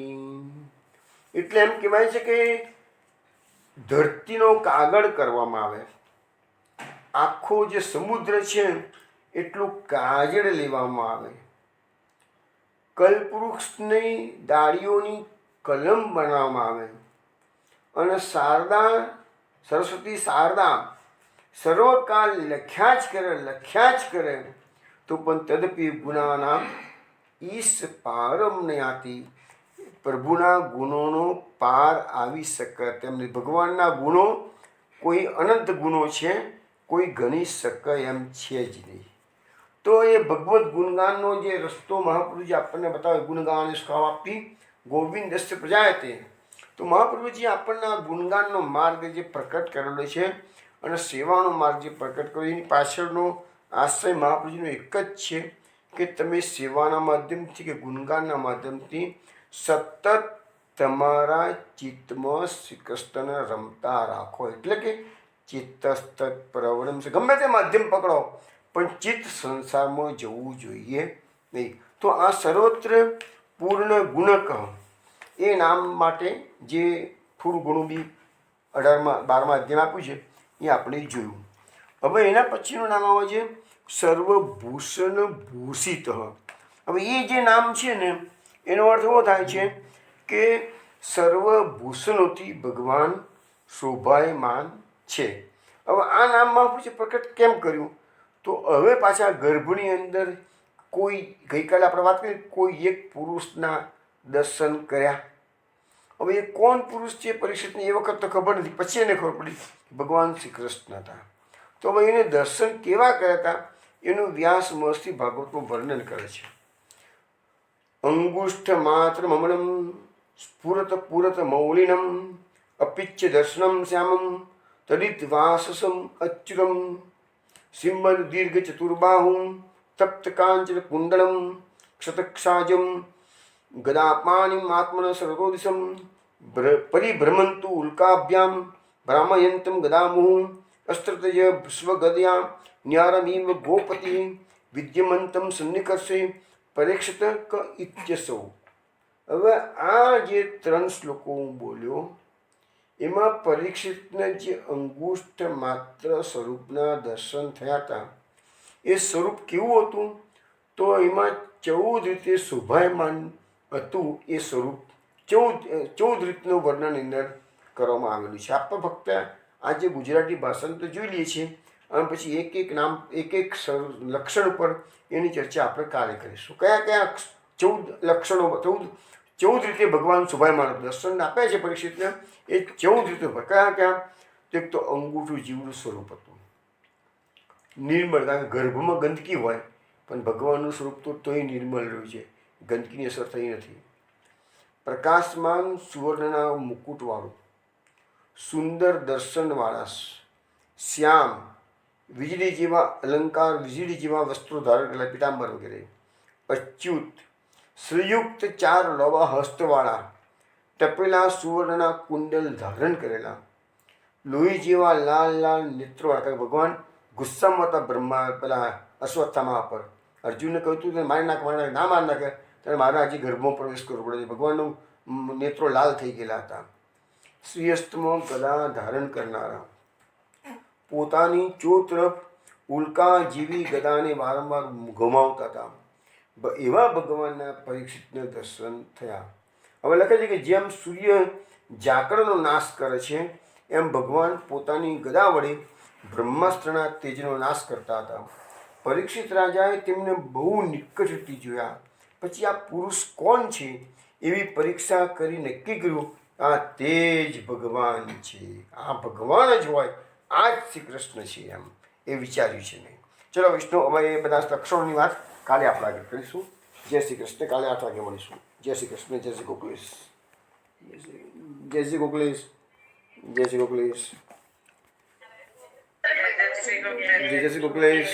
એટલે એમ કહેવાય છે કે ધરતીનો કાગળ કરવામાં આવે, આખો જે સમુદ્ર છે એટલું કાજળ લેવામાં આવે, કલ્પવૃક્ષની ડાળીઓની કલમ બનાવવામાં આવે અને શારદા સરસ્વતી શારદા સર્વકાળ લખ્યા જ કરે તો પણ તદપી ગુણાના ઈશ પારમ નયાતિ. પ્રભુના ગુણોનો પાર આવી શકે તેમને. ભગવાનના ગુણો કોઈ અનંત ગુણો છે, કોઈ ગણી શકે એમ છે જ નહીં. તો એ ભગવદ્ ગુણગાનનો જે રસ્તો મહાપ્રભુજી આપણને બતાવે, ગુણગાન સ્વાપ્તિ ગોવિંદસ્ય પ્રજાયતે. તો મહાપ્રભુજી આપણને આ ગુણગાનનો માર્ગ જે પ્રકટ કરેલો છે અને સેવાનો માર્ગ જે પ્રકટ કર્યો, એની પાછળનો આશય મહાપ્રભુજીનો એક જ છે કે તમે સેવાના માધ્યમથી કે ગુણગાનના માધ્યમથી સતત તમારા ચિત્તમાં શ્રી કૃષ્ણને રમતા રાખો. એટલે કે ચિત્તસ્તત પ્રવણમ છે. ગમે તે માધ્યમ પકડો પણ ચિત્ત સંસારમાં જવું જોઈએ નહીં. તો આ સર્વત્ર પૂર્ણ ગુણક એ નામ માટે જે થોડું ઘણું બી 12મા અધ્યાયમાં આપ્યું છે એ આપણે જોયું. હવે એના પછીનું નામ આવે છે સર્વભૂષણ ભૂષિત. હવે એ જે નામ છે ને એનો અર્થ એવો થાય છે કે સર્વભૂષણોથી ભગવાન શોભાયમાન છે. હવે આ નામ મહાપુરુષે પ્રકટ કેમ કર્યું? તો હવે પાછા ગર્ભની અંદર કોઈ, ગઈકાલે આપણે વાત કરી, કોઈ એક પુરુષના દર્શન કર્યા. હવે એ કોણ પુરુષ છે પરીક્ષિતને એ વખત તો ખબર નથી, પછી એને ખબર પડી ભગવાન શ્રી કૃષ્ણ હતા. તો હવે એને દર્શન કેવા કર્યા હતા એનું વ્યાસ મહર્ષિ ભાગવતનું વર્ણન કરે છે. અંગુષ્ઠ માત્ર મમલમ સ્ફુરત પુરત મૌલિનમ અપિચ્ય દર્શનમ શ્યામમ તડિત વાસસમ અચ્યુતમ સિંહલ દીર્ઘ ચતુર્બાહું તપ્ત કાંચન કુંડલમ ક્ષતક્ષાજમ ગદાપાનિમ આત્મન સર્વોદિશમ પરિભ્રમંતુ ઉલ્કાભ્યામ ભ્રામયંતમ ગદામુહું અસ્ત્રતય સ્વગદયા ન્યારમીવ ગોપતિ વિદ્યમંતમ સન્નિકર્ષે પરીક્ષિત ક ઇત્યસૌ. હવે આ જે 3 શ્લોકો હું બોલ્યો એમાં પરીક્ષિતને જે અંગુષ્ઠ માત્ર સ્વરૂપના દર્શન થયા હતા એ સ્વરૂપ કેવું હતું? તો એમાં 14 રીતે શોભાયમાન હતું. એ સ્વરૂપ 14 રીતનું વર્ણન અંદર કરવામાં આવેલું છે. આપણે ફક્ત આજે ગુજરાતી ભાષાને તો જોઈ લઈએ છીએ અને પછી એક એક નામ, એક એક લક્ષણ ઉપર એની ચર્ચા આપણે કાલે કરીશું. કયા કયા 14 લક્ષણો, 14 રીતે ભગવાન શોભાયમાન દર્શન આપ્યા છે પરીક્ષિતને. એ 14 રીતે કયા કયા? તો એક તો અંગૂઠું જીવનું સ્વરૂપ હતું, નિર્મળ. કારણ કે ગર્ભમાં ગંદકી હોય પણ ભગવાનનું સ્વરૂપ તો તોય નિર્મળ રહ્યું છે, ગંદકીની અસર થઈ નથી. પ્રકાશમાન સુવર્ણના મુકુટવાળું, સુંદર દર્શનવાળા, શ્યામ, વીજળી જેવા અલંકાર, વીજળી જેવા વસ્ત્રો ધારણ કરેલા, પીતાંબર વગેરે. અચ્યુત, શ્રીયુક્ત 4 લોવા હસ્તવાળા, ટપેલા સુવર્ણના કુંડલ ધારણ કરેલા, લોહી જેવા લાલ લાલ નેત્રોવાળા. ભગવાન ગુસ્સામાં હતા બ્રહ્મા, પેલા અશ્વત્થામા પર અર્જુનને કહ્યું હતું મારી નાખ, મારી નાખ, ના મારી નાખે ત્યારે મારે આજે ગર્ભમાં પ્રવેશ કરવો પડે. ભગવાનનું નેત્રો લાલ થઈ ગયેલા હતા. શ્રીહસ્તમાં ગદા ધારણ કરનારા, પોતાની ચોતરફ ઉલ્કા જેવી ગદાને વારંવાર ઘુમાવતા હતા. એવા ભગવાનના પરીક્ષિતને દર્શન થયા. હવે લખે છે કે જેમ સૂર્ય ઝાકળનો નાશ કરે છે એમ ભગવાન પોતાની ગદા વડે બ્રહ્માસ્ત્રના તેજનો નાશ કરતા હતા. પરીક્ષિત રાજાએ તેમને બહુ નિકટથી જોયા. પછી આ પુરુષ કોણ છે એવી પરીક્ષા કરી નક્કી કર્યું, આ તે જ ભગવાન છે, આ ભગવાન જ હોય, આ જ શ્રી કૃષ્ણ છે એમ એ વિચાર્યું છે નહીં. ચલો વિષ્ણુ, હવે એ બધા લક્ષણોની વાત કાલે આપણે આગળ કરીશું. જય શ્રી કૃષ્ણ. કાલે 8 વાગે મળીશું. જય શ્રી કૃષ્ણ. જય શ્રી ગોકુલેશ. જય શ્રી ગોકુલેશ. જય શ્રી ગોકુલેશ. જય શ્રી ગોકુલેશ.